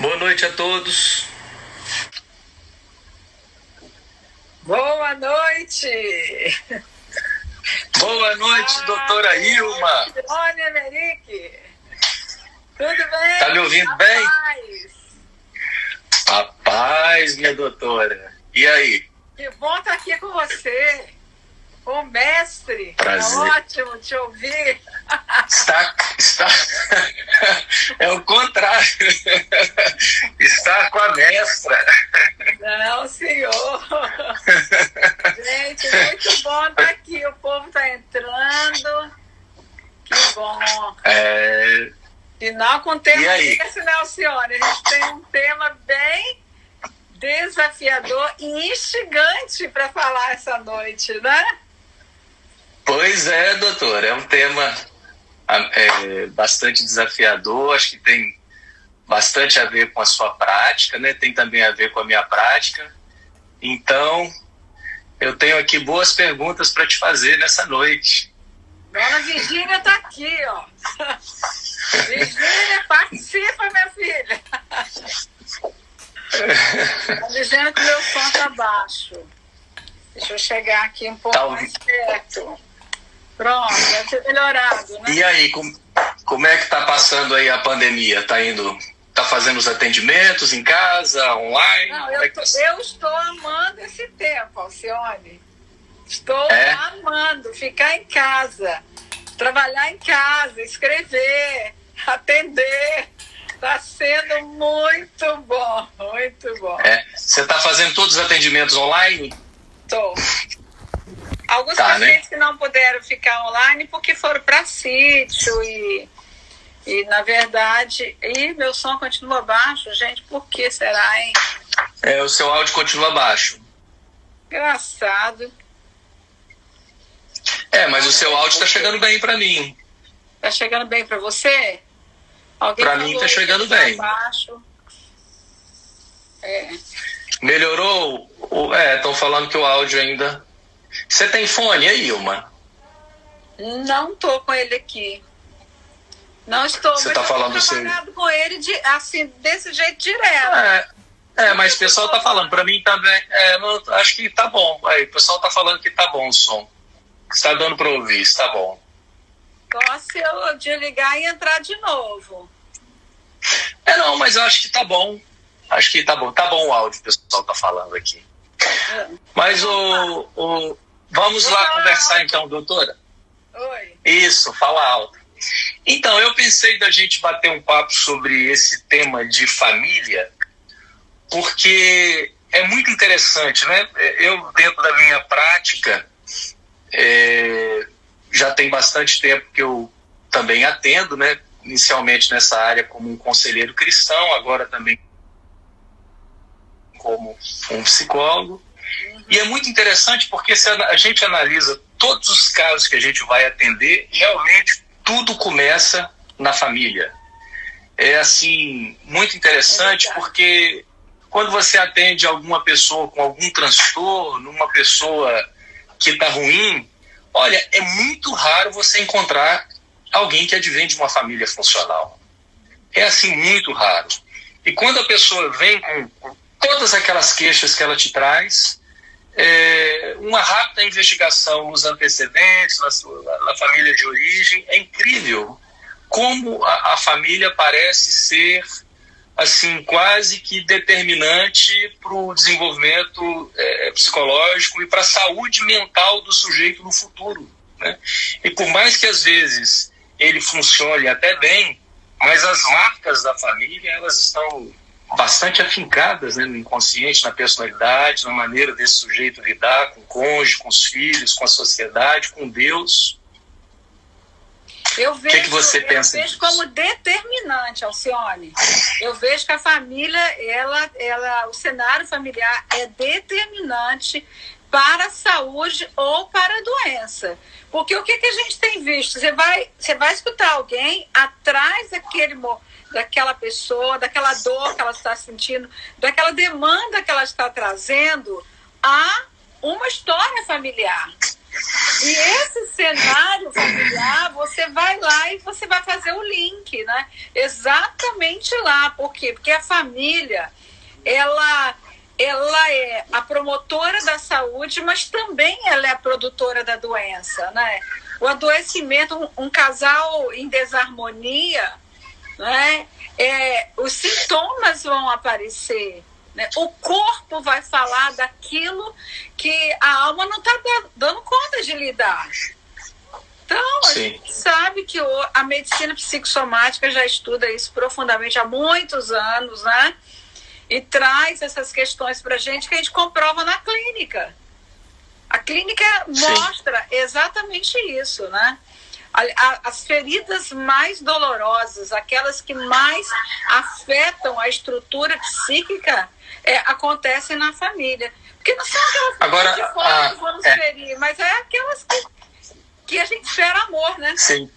Boa noite a todos. Boa noite! Boa noite, doutora Ilma. Olha, Emerique. Tudo bem? Tá me ouvindo bem? Paz. A paz, minha doutora. E aí? Que bom estar aqui com você. O mestre. Prazer. É ótimo te ouvir. Está... É o contrário. Está com a mestra. Não, senhor. Gente, muito bom estar aqui. O povo está entrando. Que bom. Final com tema desse, né, Alcione? A gente tem um tema bem desafiador e instigante para falar essa noite, né? Pois é, doutora. É um tema bastante desafiador. Acho que tem bastante a ver com a sua prática, né? Tem também a ver com a minha prática. Então, eu tenho aqui boas perguntas para te fazer nessa noite. Dona Virgínia está aqui, ó. Virgínia, participa, minha filha. Tá dizendo que meu som está baixo. Deixa eu chegar aqui um pouco mais perto. Pronto, deve ter melhorado, né? E aí, como é que tá passando aí a pandemia? Tá fazendo os atendimentos em casa, online? Não, eu estou amando esse tempo, Alcione. Estou amando ficar em casa, trabalhar em casa, escrever, atender. Está sendo muito bom, muito bom. Você está fazendo todos os atendimentos online? Estou. Alguns pacientes que não puderam ficar online porque foram para sítio e, na verdade... E meu som continua baixo, gente. Por que será, hein? O seu áudio continua baixo. Engraçado. Mas o seu áudio está chegando bem para mim. Está chegando bem para você? Para mim está chegando bem. Baixo. Melhorou? Estão falando que o áudio ainda... Você tem fone aí, Ilma? Não estou com ele aqui. Não estou, Você está falando trabalhando com ele assim, desse jeito direto. Mas o pessoal está falando, para mim também, acho que tá bom. Aí, o pessoal está falando que tá bom o som. Está dando para ouvir, está bom. Só se eu desligar e entrar de novo. Não, mas eu acho que tá bom. Acho que tá bom. Tá bom o áudio, o pessoal tá falando aqui. Mas vamos lá conversar então, doutora? Oi. Isso, fala alto. Então, eu pensei da gente bater um papo sobre esse tema de família, porque é muito interessante, né? Eu, dentro da minha prática, já tem bastante tempo que eu também atendo, né? Inicialmente nessa área como um conselheiro cristão, agora também como um psicólogo. E é muito interessante porque se a gente analisa todos os casos que a gente vai atender, realmente tudo começa na família. É assim, muito interessante porque quando você atende alguma pessoa com algum transtorno, uma pessoa que está ruim, olha, é muito raro você encontrar alguém que advém de uma família funcional. É assim, muito raro. E quando a pessoa vem com todas aquelas queixas que ela te traz, uma rápida investigação nos antecedentes, na família de origem, é incrível como a família parece ser assim, quase que determinante para o desenvolvimento psicológico e para a saúde mental do sujeito no futuro, né? E por mais que às vezes ele funcione até bem, mas as marcas da família, elas estão bastante afincadas, né, no inconsciente, na personalidade, na maneira desse sujeito lidar com o cônjuge, com os filhos, com a sociedade, com Deus. Eu vejo, que você pensa vejo como determinante, Alcione. Eu vejo que a família, o cenário familiar é determinante para a saúde ou para a doença. Porque o que a gente tem visto? Você vai escutar alguém atrás daquela pessoa, daquela dor que ela está sentindo, daquela demanda que ela está trazendo, a uma história familiar. E esse cenário familiar, você vai lá e você vai fazer o link, né? Exatamente lá. Por quê? Porque a família, ela é a promotora da saúde, mas também ela é a produtora da doença, né? O adoecimento, um casal em desarmonia, né? Os sintomas vão aparecer, né? O corpo vai falar daquilo que a alma não está dando conta de lidar. Então, a gente sabe que a medicina psicossomática já estuda isso profundamente há muitos anos, né? E traz essas questões para a gente que a gente comprova na clínica. A clínica mostra exatamente isso, né? As feridas mais dolorosas, aquelas que mais afetam a estrutura psíquica, acontecem na família. Porque não são aquelas de fora que vão nos ferir, mas é aquelas que a gente espera amor, né? Sim.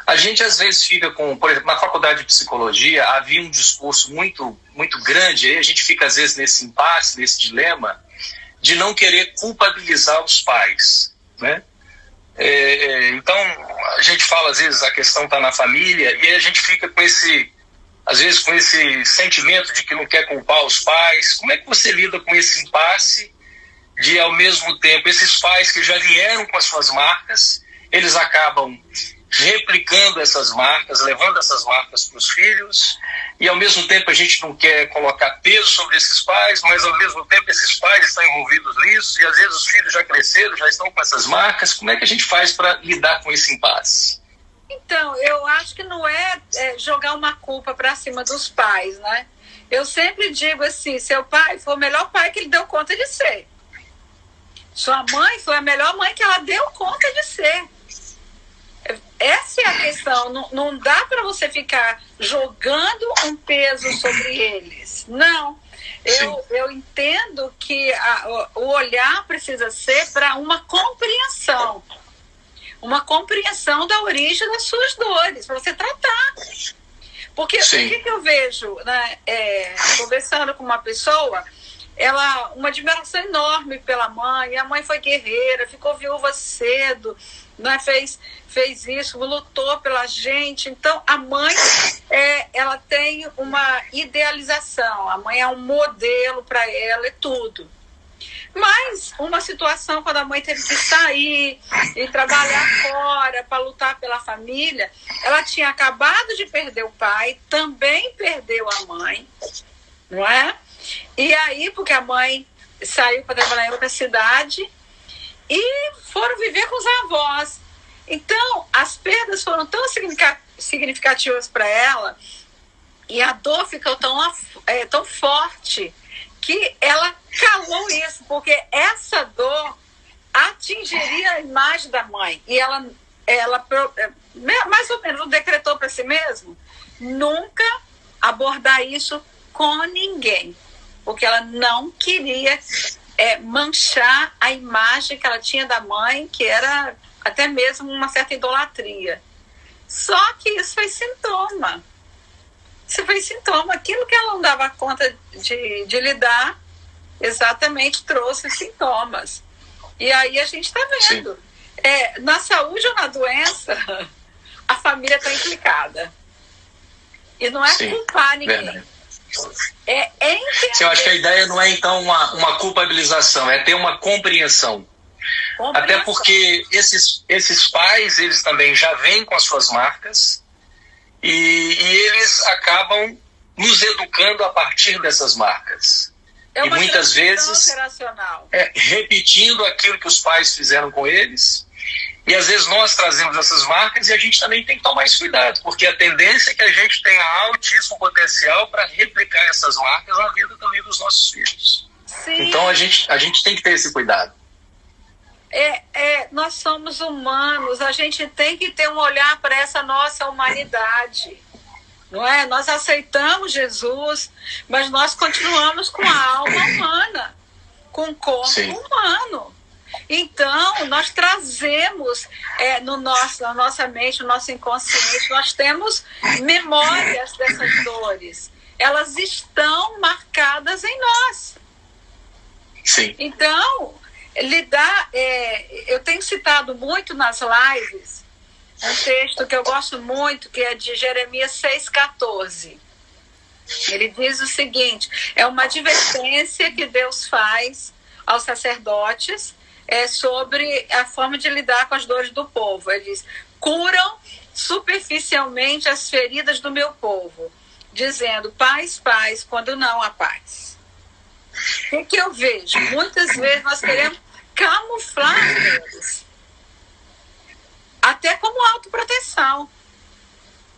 A gente às vezes fica com, por exemplo, na faculdade de psicologia havia um discurso muito, muito grande, aí a gente fica às vezes nesse impasse, nesse dilema, de não querer culpabilizar os pais, né? Então, a gente fala, às vezes, a questão está na família e a gente fica com às vezes, com esse sentimento de que não quer culpar os pais. Como é que você lida com esse impasse de, ao mesmo tempo, esses pais que já vieram com as suas marcas, eles acabam replicando essas marcas, levando essas marcas para os filhos, e ao mesmo tempo a gente não quer colocar peso sobre esses pais, mas ao mesmo tempo esses pais estão envolvidos nisso, e às vezes os filhos já cresceram, já estão com essas marcas. Como é que a gente faz para lidar com esse impasse? Então, eu acho que não é jogar uma culpa para cima dos pais, né? Eu sempre digo assim, seu pai foi o melhor pai que ele deu conta de ser. Sua mãe foi a melhor mãe que ela deu conta de ser. Essa é a questão. Não dá para você ficar jogando um peso sobre eles. Não. Eu entendo que o olhar precisa ser para uma compreensão. Uma compreensão da origem das suas dores, para você tratar. Porque o que eu vejo, né, conversando com uma pessoa, uma admiração enorme pela mãe, a mãe foi guerreira, ficou viúva cedo, né, fez isso, lutou pela gente. Então, a mãe, ela tem uma idealização, a mãe é um modelo para ela e tudo. Mas uma situação quando a mãe teve que sair e trabalhar fora para lutar pela família, ela tinha acabado de perder o pai, também perdeu a mãe, não é? E aí, porque a mãe saiu para trabalhar em outra cidade e foram viver com os avós. Então, as perdas foram tão significativas para ela e a dor ficou tão forte que ela calou isso, porque essa dor atingiria a imagem da mãe. E ela mais ou menos decretou para si mesmo nunca abordar isso com ninguém, porque ela não queria manchar a imagem que ela tinha da mãe, que era até mesmo uma certa idolatria. Só que isso foi sintoma. Isso foi sintoma. Aquilo que ela não dava conta de lidar, exatamente trouxe sintomas. E aí a gente está vendo. Na saúde ou na doença, a família está implicada. E não é culpar ninguém. Verdade. Entender. Eu acho que a ideia não é, então, uma culpabilização, é ter uma compreensão. Até porque esses pais, eles também já vêm com as suas marcas e eles acabam nos educando a partir dessas marcas. E muitas vezes repetindo aquilo que os pais fizeram com eles. E às vezes nós trazemos essas marcas e a gente também tem que tomar esse cuidado, porque a tendência é que a gente tenha altíssimo potencial para replicar essas marcas na vida também dos nossos filhos. Sim. Então a gente tem que ter esse cuidado. Nós somos humanos, a gente tem que ter um olhar para essa nossa humanidade. Não é? Nós aceitamos Jesus, mas nós continuamos com a alma humana, com o corpo humano. Então, nós trazemos na nossa mente, no nosso inconsciente, nós temos memórias dessas dores. Elas estão marcadas em nós. Sim. Então, Eu tenho citado muito nas lives um texto que eu gosto muito, que é de Jeremias 6,14. Ele diz o seguinte: é uma advertência que Deus faz aos sacerdotes sobre a forma de lidar com as dores do povo. Ele diz: curam superficialmente as feridas do meu povo, dizendo paz, paz, quando não há paz. O que eu vejo? Muitas vezes nós queremos camuflar eles, até como autoproteção.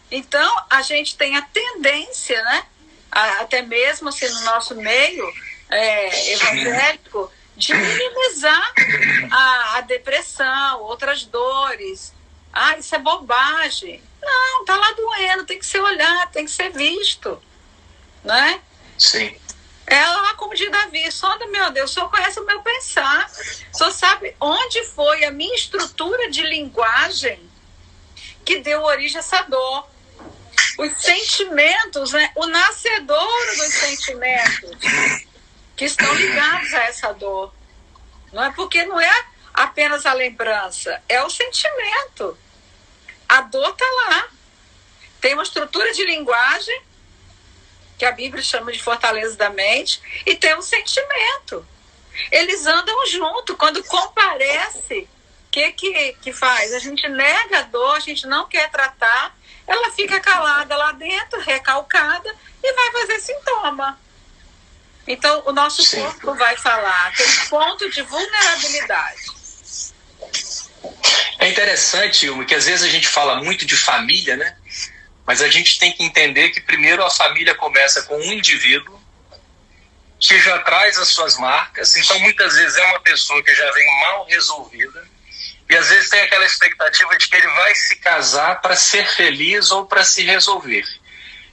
Então, a gente tem a tendência, né, até mesmo assim, no nosso meio evangélico, de minimizar a depressão, outras dores. Isso é bobagem. Não, tá lá doendo, tem que ser olhado, tem que ser visto, né? Sim. Ela, como diz Davi, sonda, meu Deus, o Senhor conhece o meu pensar, o Senhor sabe onde foi a minha estrutura de linguagem que deu origem a essa dor. Os sentimentos, né? O nascedouro dos sentimentos que estão ligados a essa dor. Não é porque não é apenas a lembrança, é o sentimento. A dor está lá. Tem uma estrutura de linguagem que a Bíblia chama de fortaleza da mente, e tem um sentimento. Eles andam junto. Quando comparece, o que faz? A gente nega a dor, a gente não quer tratar, ela fica calada lá dentro, recalcada, e vai fazer sintoma. Então, o nosso corpo vai falar, tem ponto de vulnerabilidade. É interessante, Ilma, que às vezes a gente fala muito de família, né? Mas a gente tem que entender que primeiro a família começa com um indivíduo que já traz as suas marcas. Então, muitas vezes é uma pessoa que já vem mal resolvida e às vezes tem aquela expectativa de que ele vai se casar para ser feliz ou para se resolver.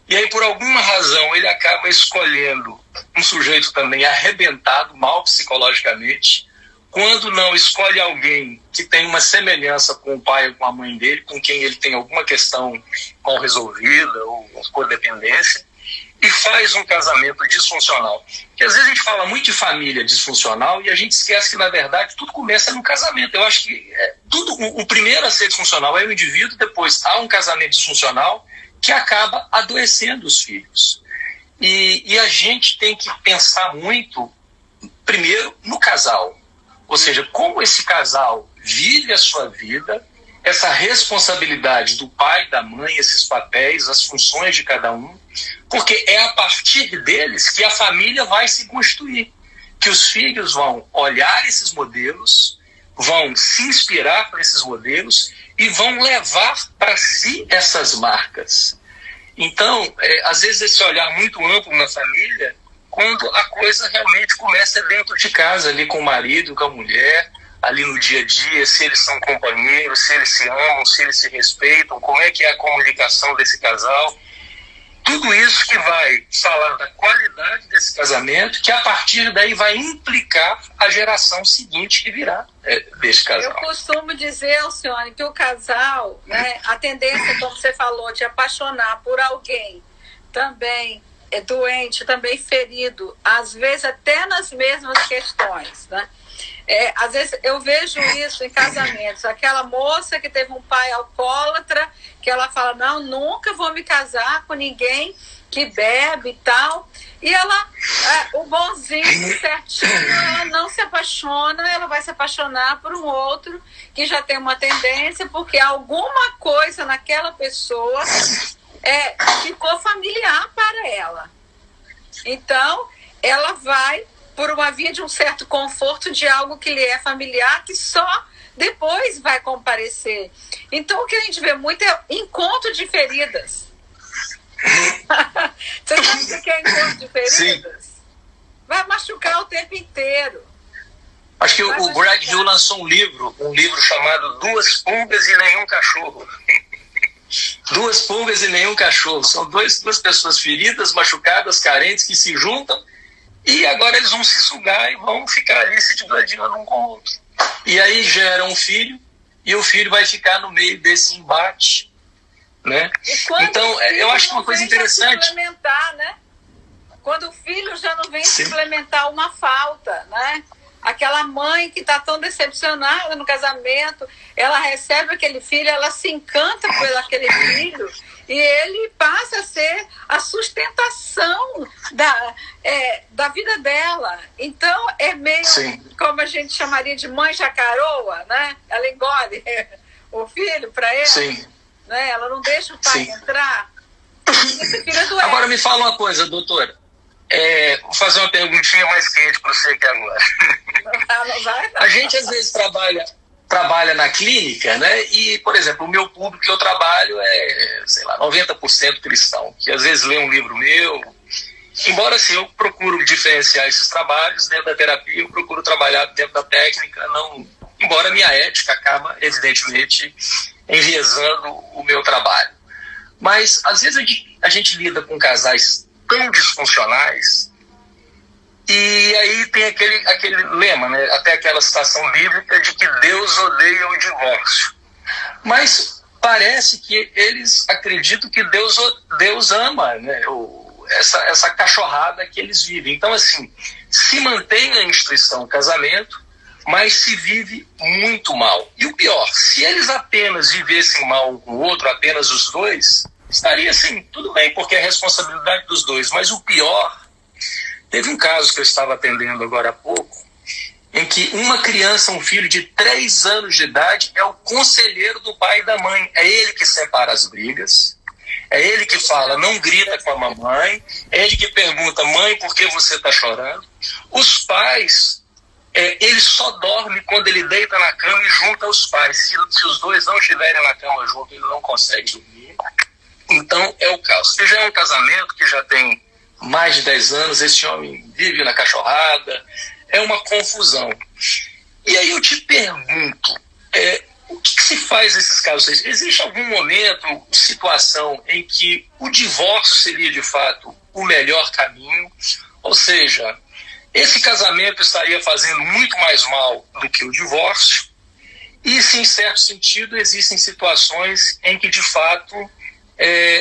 E aí, por alguma razão, ele acaba escolhendo um sujeito também arrebentado, mal psicologicamente, quando não escolhe alguém que tem uma semelhança com o pai ou com a mãe dele, com quem ele tem alguma questão mal resolvida ou codependência, e faz um casamento disfuncional. Porque às vezes a gente fala muito de família disfuncional e a gente esquece que, na verdade, tudo começa no casamento. Eu acho que o primeiro a ser disfuncional é o indivíduo, depois há um casamento disfuncional que acaba adoecendo os filhos. E a gente tem que pensar muito, primeiro, no casal. Ou seja, como esse casal vive a sua vida, essa responsabilidade do pai, da mãe, esses papéis, as funções de cada um, porque é a partir deles que a família vai se constituir, que os filhos vão olhar esses modelos, vão se inspirar por esses modelos e vão levar para si essas marcas. Então, às vezes esse olhar muito amplo na família, quando a coisa realmente começa dentro de casa, ali com o marido, com a mulher, ali no dia a dia, se eles são companheiros, se eles se amam, se eles se respeitam, como é que é a comunicação desse casal. Tudo isso que vai falar da qualidade desse casamento, que a partir daí vai implicar a geração seguinte que virá desse casal. Eu costumo dizer, Alcione, que o casal, né, a tendência, como você falou, de apaixonar por alguém também doente, também ferido, às vezes até nas mesmas questões, né? Às vezes eu vejo isso em casamentos, aquela moça que teve um pai alcoólatra, que ela fala, não, nunca vou me casar com ninguém que bebe e tal, e ela, o bonzinho, certinho, ela não se apaixona, ela vai se apaixonar por um outro que já tem uma tendência, porque alguma coisa naquela pessoa ficou familiar para ela. Então, ela vai por uma via de um certo conforto de algo que lhe é familiar, que só depois vai comparecer. Então, o que a gente vê muito é encontro de feridas. Você sabe o que é encontro de feridas? Sim. Vai machucar o tempo inteiro. Acho que o Brad Hill lançou um livro chamado Duas Pulgas e Nenhum Cachorro. Duas pulgas e nenhum cachorro. São duas pessoas feridas, machucadas, carentes, que se juntam e agora eles vão se sugar e vão ficar ali se digladiando um com o outro. E aí gera um filho e o filho vai ficar no meio desse embate, né? Então, eu acho que uma coisa interessante... Suplementar, né? Quando o filho já não vem suplementar uma falta, né? Aquela mãe que está tão decepcionada no casamento, ela recebe aquele filho, ela se encanta por aquele filho e ele passa a ser a sustentação da vida dela. Então, é meio, sim, como a gente chamaria de mãe jacaroa, né? Ela engole o filho para ela, sim, né? Ela não deixa o pai, sim, entrar. Esse filho é doente. Agora me fala uma coisa, doutora. Vou fazer uma perguntinha mais quente para você aqui agora. Não vai, não. A gente às vezes trabalha na clínica, né? E, por exemplo, o meu público que eu trabalho é, sei lá, 90% cristão, que às vezes lê um livro meu. Embora, assim, eu procuro diferenciar esses trabalhos dentro da terapia, eu procuro trabalhar dentro da técnica, não, embora a minha ética acaba, evidentemente, enviesando o meu trabalho. Mas, às vezes, a gente lida com casais tão disfuncionais, e aí tem aquele lema, né? Até aquela citação bíblica de que Deus odeia o divórcio. Mas parece que eles acreditam que Deus ama, né? Essa cachorrada que eles vivem. Então, assim, se mantém a instituição casamento, mas se vive muito mal. E o pior, se eles apenas vivessem mal um com o outro, apenas os dois, estaria assim, tudo bem, porque é responsabilidade dos dois. Mas o pior, teve um caso que eu estava atendendo agora há pouco, em que uma criança, um filho de 3 anos de idade, é o conselheiro do pai e da mãe. É ele que separa as brigas, é ele que fala, não grita com a mamãe, é ele que pergunta, mãe, por que você está chorando? Os pais, ele só dorme quando ele deita na cama e junta os pais. Se os dois não estiverem na cama junto, ele não consegue dormir. Então, é o caos. Se já é um casamento que já tem mais de 10 anos, esse homem vive na cachorrada, é uma confusão. E aí eu te pergunto, o que se faz nesses casos? Existe algum momento, situação, em que o divórcio seria, de fato, o melhor caminho? Ou seja, esse casamento estaria fazendo muito mais mal do que o divórcio? E, se em certo sentido, existem situações em que, de fato,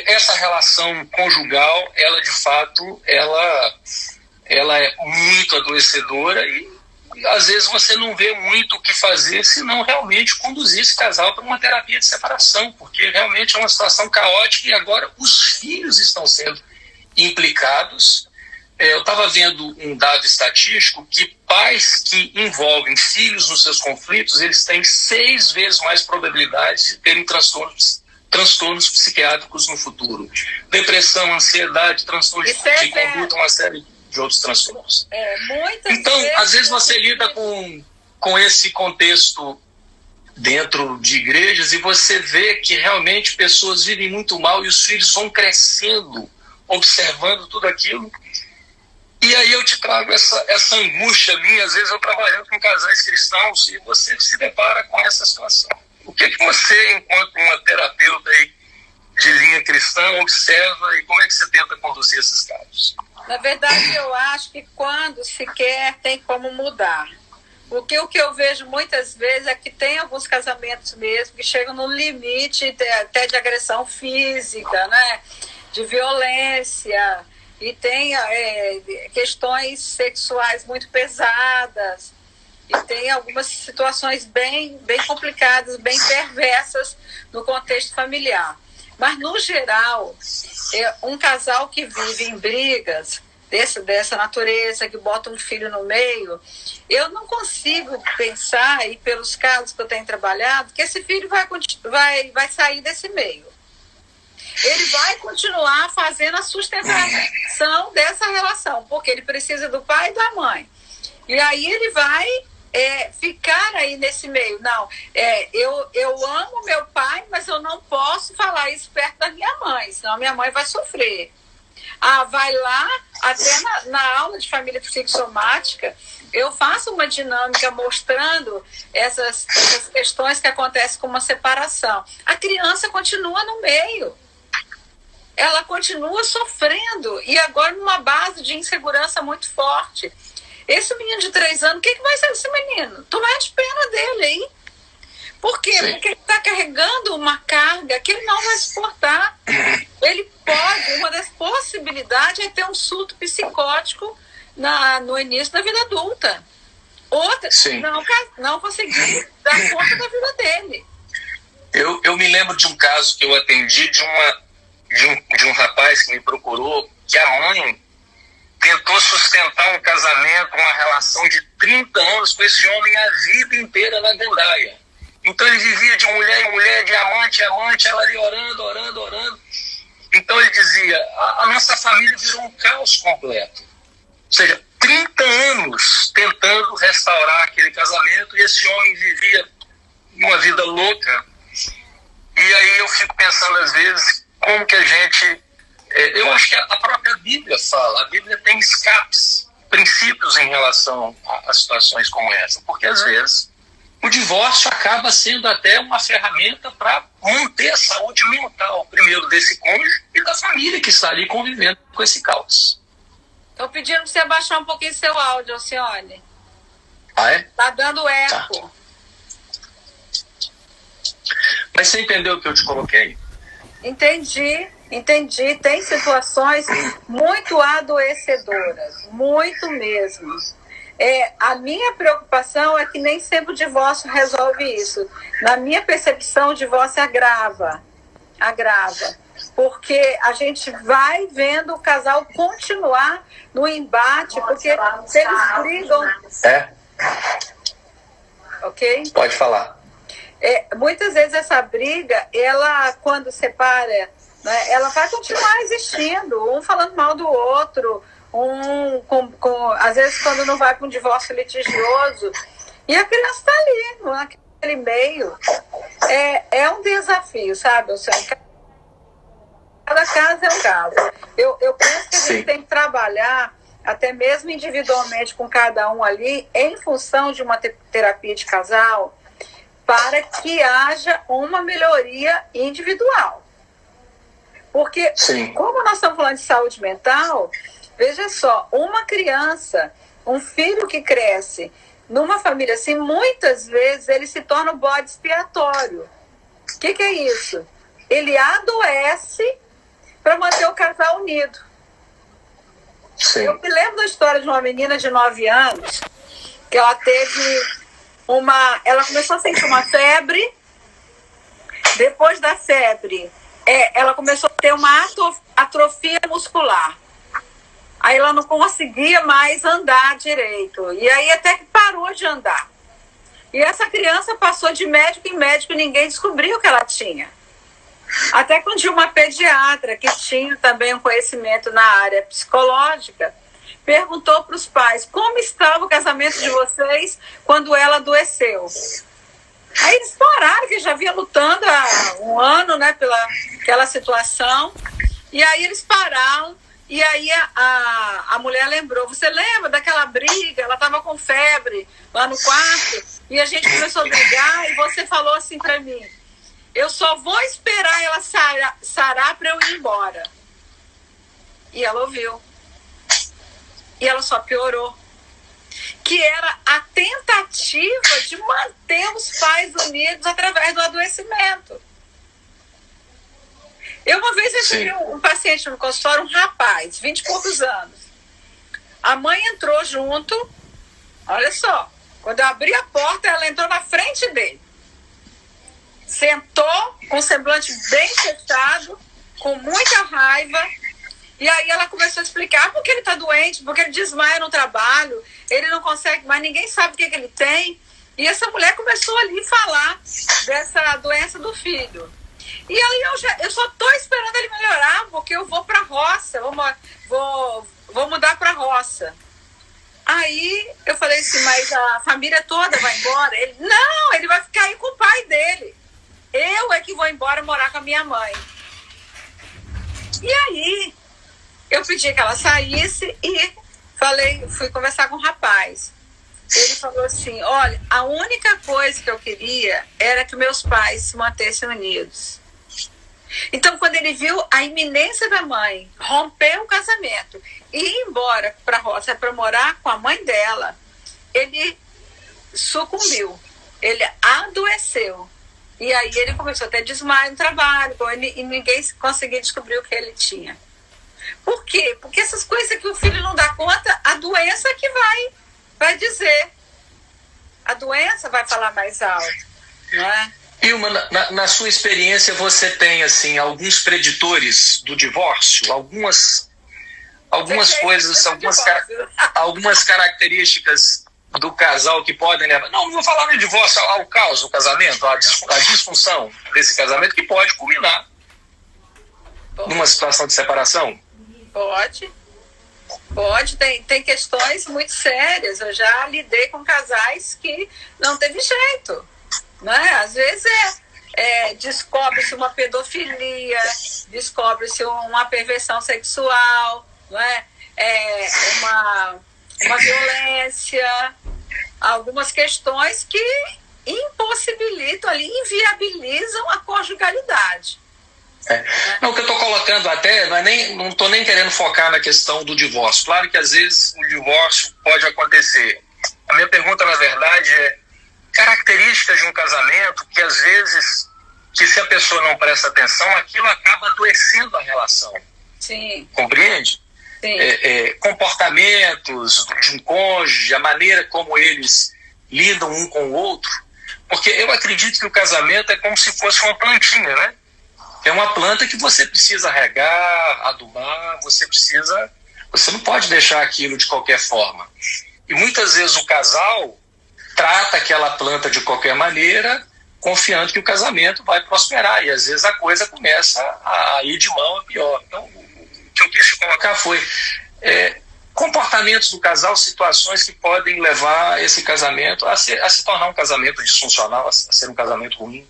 essa relação conjugal, ela de fato, ela é muito adoecedora e às vezes você não vê muito o que fazer se não realmente conduzir esse casal para uma terapia de separação, porque realmente é uma situação caótica e agora os filhos estão sendo implicados. Eu estava vendo um dado estatístico que pais que envolvem filhos nos seus conflitos, eles têm 6 vezes mais probabilidade de terem transtornos psiquiátricos no futuro. Depressão, ansiedade, transtornos de conduta, uma série de outros transtornos. Então, às vezes você lida com esse contexto dentro de igrejas e você vê que realmente pessoas vivem muito mal e os filhos vão crescendo, observando tudo aquilo. E aí eu te trago essa angústia minha, às vezes eu trabalhando com casais cristãos e você se depara com essa situação. O que você, enquanto uma terapeuta aí de linha cristã, observa e como é que você tenta conduzir esses casos? Na verdade, eu acho que quando se quer, tem como mudar. O que eu vejo muitas vezes é que tem alguns casamentos mesmo que chegam no limite até de agressão física, né? De violência, e tem questões sexuais muito pesadas. E tem algumas situações bem complicadas, bem perversas no contexto familiar. Mas, no geral, um casal que vive em brigas dessa natureza, que bota um filho no meio, eu não consigo pensar, e pelos casos que eu tenho trabalhado, que esse filho vai sair desse meio. Ele vai continuar fazendo a sustentação dessa relação, porque ele precisa do pai e da mãe. E aí ele vai ficar aí nesse meio. Não, eu amo meu pai, mas eu não posso falar isso perto da minha mãe, senão minha mãe vai sofrer. Vai lá, até na aula de família psicossomática, eu faço uma dinâmica mostrando essas questões que acontecem com uma separação. A criança continua no meio. Ela continua sofrendo, e agora numa base de insegurança muito forte. Esse menino de 3 anos, o que vai ser desse menino? Tu vai de pena dele aí. Por quê? Sim. Porque ele está carregando uma carga que ele não vai suportar. Ele pode, uma das possibilidades é ter um surto psicótico no início da vida adulta. Outra, Sim. não consegui dar conta da vida dele. Eu me lembro de um caso que eu atendi de um rapaz que me procurou, que a mãe tentou sustentar um casamento, uma relação de 30 anos com esse homem a vida inteira na gandaia. Então ele vivia de mulher em mulher, de amante em amante, ela ali orando. Então ele dizia, a nossa família virou um caos completo. Ou seja, 30 anos tentando restaurar aquele casamento e esse homem vivia uma vida louca. E aí eu fico pensando às vezes como que a gente... eu acho que a própria Bíblia fala, a Bíblia tem escapes, princípios em relação a situações como essa, porque às vezes o divórcio acaba sendo até uma ferramenta para manter a saúde mental, primeiro desse cônjuge e da família que está ali convivendo com esse caos. Estou pedindo para você abaixar um pouquinho seu áudio, Alcione. Ah, é? Tá dando eco. Tá. Mas você entendeu o que eu te coloquei? Entendi. Tem situações muito adoecedoras, muito mesmo. A minha preocupação é que nem sempre o divórcio resolve isso. Na minha percepção, o divórcio agrava. Porque a gente vai vendo o casal continuar no embate, porque se eles brigam... Ok? Pode falar. Muitas vezes essa briga, ela, quando separa, né, ela vai continuar existindo, um falando mal do outro, às vezes quando não vai para um divórcio litigioso, e a criança está ali, naquele meio. É um desafio, sabe? Cada caso é um caso. Eu penso que a gente tem que trabalhar até mesmo individualmente com cada um ali, em função de uma terapia de casal, para que haja uma melhoria individual. Porque, como nós estamos falando de saúde mental, veja só, uma criança, um filho que cresce numa família assim, muitas vezes ele se torna um bode expiatório. O que é isso? Ele adoece para manter o casal unido. Sim. Eu me lembro da história de uma menina de 9 anos, que ela teve ela começou a sentir uma febre. Depois da febre, ela começou a ter uma atrofia muscular. Aí ela não conseguia mais andar direito. E aí até que parou de andar. E essa criança passou de médico em médico e ninguém descobriu o que ela tinha. Até que um dia uma pediatra, que tinha também um conhecimento na área psicológica, perguntou para os pais como estava o casamento de vocês quando ela adoeceu. Aí eles pararam, que já vinha lutando há um ano, né, pela aquela situação. E aí eles pararam, e aí a mulher lembrou, você lembra daquela briga? Ela estava com febre lá no quarto, e a gente começou a brigar, e você falou assim para mim, eu só vou esperar ela sarar para eu ir embora. E ela ouviu. E ela só piorou. Que era a tentativa de manter os pais unidos através do adoecimento. Uma vez eu tive um paciente no consultório, um rapaz, 20 e poucos anos. A mãe entrou junto, olha só, quando eu abri a porta, ela entrou na frente dele. Sentou com o semblante bem fechado, com muita raiva. E aí ela começou a explicar porque ele está doente, porque ele desmaia no trabalho, ele não consegue, mas ninguém sabe o que ele tem. E essa mulher começou ali a falar dessa doença do filho. E aí eu só estou esperando ele melhorar, porque eu vou para a roça, vou mudar para a roça. Aí eu falei assim, mas a família toda vai embora? Ele, não, ele vai ficar aí com o pai dele. Eu é que vou embora morar com a minha mãe. E aí eu pedi que ela saísse e fui conversar com o rapaz. Ele falou assim, olha, a única coisa que eu queria era que meus pais se mantessem unidos. Então, quando ele viu a iminência da mãe romper o casamento e ir embora para a roça para morar com a mãe dela, ele sucumbiu, ele adoeceu. E aí ele começou a ter desmaio no trabalho, e ninguém conseguia descobrir o que ele tinha. Por quê? Porque essas coisas que o filho não dá conta, a doença que vai dizer. a doença vai falar mais alto, não é? Ilma, na sua experiência, você tem assim alguns preditores do divórcio, algumas coisas, algumas características do casal que podem levar. Não vou falar no divórcio, ao caos do casamento, a disfunção desse casamento que pode culminar numa situação de separação. Pode, tem questões muito sérias. Eu já lidei com casais que não teve jeito, né? Às vezes descobre-se uma pedofilia, descobre-se uma perversão sexual, não é? Uma violência, algumas questões que impossibilitam ali, inviabilizam a conjugalidade. Não, o que eu estou colocando até, não estou nem querendo focar na questão do divórcio. Claro que às vezes o divórcio pode acontecer. A minha pergunta, na verdade, é características de um casamento que às vezes, que se a pessoa não presta atenção, aquilo acaba adoecendo a relação. Sim. Compreende? Sim. Comportamentos de um cônjuge, a maneira como eles lidam um com o outro. Porque eu acredito que o casamento é como se fosse uma plantinha, né? É uma planta que você precisa regar, adubar, você não pode deixar aquilo de qualquer forma. E muitas vezes o casal trata aquela planta de qualquer maneira, confiando que o casamento vai prosperar, e às vezes a coisa começa a ir de mal a pior. Então, o que eu quis colocar foi comportamentos do casal, situações que podem levar esse casamento a se tornar um casamento disfuncional, a ser um casamento ruim.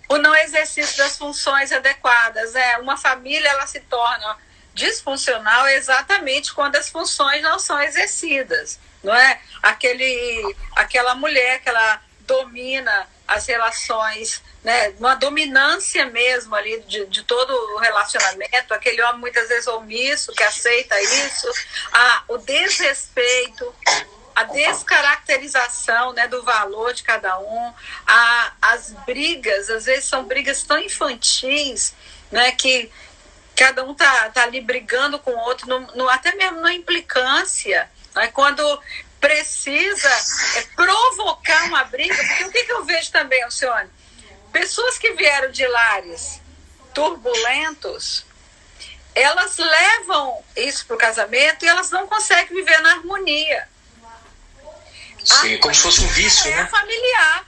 O não exercício das funções adequadas. Uma família ela se torna disfuncional exatamente quando as funções não são exercidas, não é? Aquela mulher que ela domina as relações, né? Uma dominância mesmo ali de todo o relacionamento, aquele homem muitas vezes omisso que aceita isso, o desrespeito, a descaracterização, né, do valor de cada um, as brigas, às vezes são brigas tão infantis, né, que cada um tá ali brigando com o outro, até mesmo na implicância, né, quando precisa provocar uma briga, porque o que eu vejo também, Alcione? Pessoas que vieram de lares turbulentos, elas levam isso para o casamento e elas não conseguem viver na harmonia. Sim, como se fosse um vício, né? É familiar.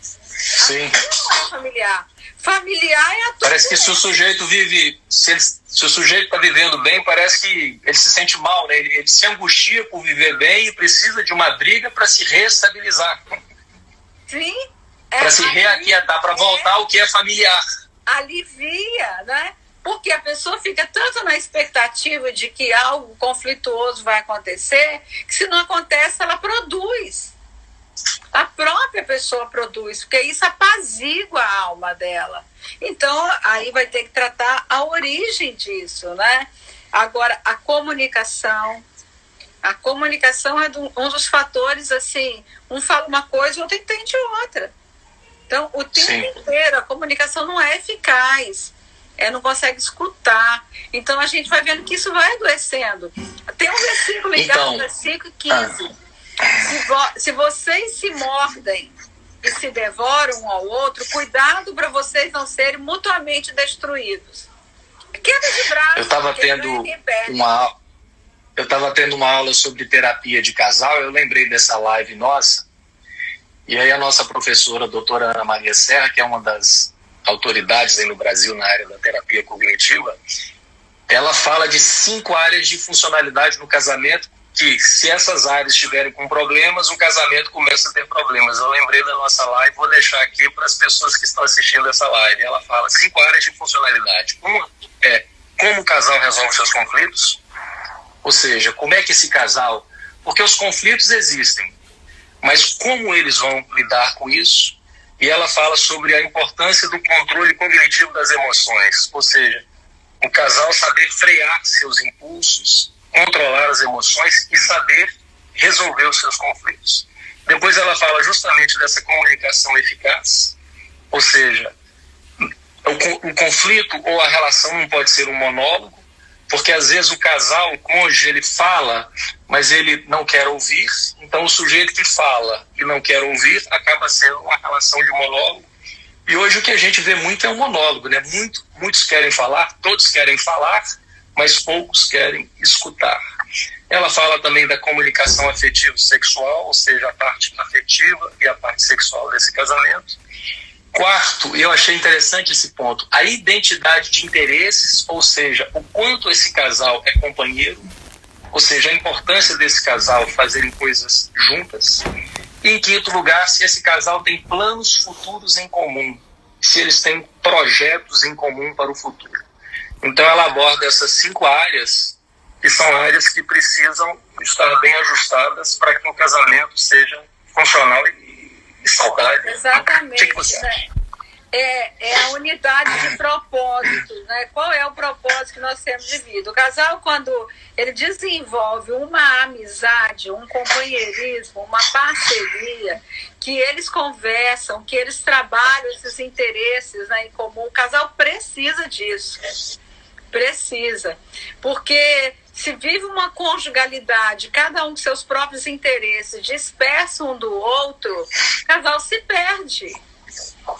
Sim. Não é familiar. Familiar é a tua. Parece que se o sujeito vive, se o sujeito está vivendo bem, parece que ele se sente mal, né? Ele se angustia por viver bem e precisa de uma briga para se reestabilizar. Sim. Para se reaquietar, para voltar ao que é familiar. Alivia, né? Porque a pessoa fica tanto na expectativa de que algo conflituoso vai acontecer, que se não acontece, ela produz. A própria pessoa produz, porque isso apazigua a alma dela. Então, aí vai ter que tratar a origem disso, né? Agora, a comunicação é um dos fatores, assim, um fala uma coisa, o outro entende outra. Então, o tempo inteiro, a comunicação não é eficaz. Não consegue escutar. Então a gente vai vendo que isso vai adoecendo. Tem um versículo ligado, versículo 15. Se vocês se mordem e se devoram um ao outro, cuidado para vocês não serem mutuamente destruídos. Queda de braço. Eu estava tendo uma aula sobre terapia de casal, eu lembrei dessa live nossa, e aí a nossa professora, a doutora Ana Maria Serra, que é uma das autoridades aí no Brasil na área da terapia cognitiva, ela fala de 5 áreas de funcionalidade no casamento, que se essas áreas estiverem com problemas, o casamento começa a ter problemas. Eu lembrei da nossa live, vou deixar aqui para as pessoas que estão assistindo essa live. Ela fala 5 áreas de funcionalidade. Uma é como o casal resolve seus conflitos, ou seja, como é que esse casal... Porque os conflitos existem, mas como eles vão lidar com isso? E ela fala sobre a importância do controle cognitivo das emoções, ou seja, o casal saber frear seus impulsos, controlar as emoções e saber resolver os seus conflitos. Depois ela fala justamente dessa comunicação eficaz, ou seja, o conflito ou a relação não pode ser um monólogo, porque às vezes o casal, o cônjuge, ele fala, mas ele não quer ouvir, então o sujeito que fala e não quer ouvir acaba sendo uma relação de monólogo. E hoje o que a gente vê muito é um monólogo, né? Muitos querem falar, todos querem falar, mas poucos querem escutar. Ela fala também da comunicação afetivo-sexual, ou seja, a parte afetiva e a parte sexual desse casamento. Quarto, eu achei interessante esse ponto, a identidade de interesses, ou seja, o quanto esse casal é companheiro, ou seja, a importância desse casal fazerem coisas juntas. E em quinto lugar, se esse casal tem planos futuros em comum, se eles têm projetos em comum para o futuro. Então ela aborda essas 5 áreas, que são áreas que precisam estar bem ajustadas para que o casamento seja funcional e saudável. Exatamente. O que você acha? É a unidade de propósito, né? Qual é o propósito que nós temos de vida? O casal, quando ele desenvolve uma amizade, um companheirismo, uma parceria, que eles conversam, que eles trabalham esses interesses, né, em comum, o casal precisa disso. Precisa. Porque se vive uma conjugalidade, cada um com seus próprios interesses, disperso um do outro, o casal se perde.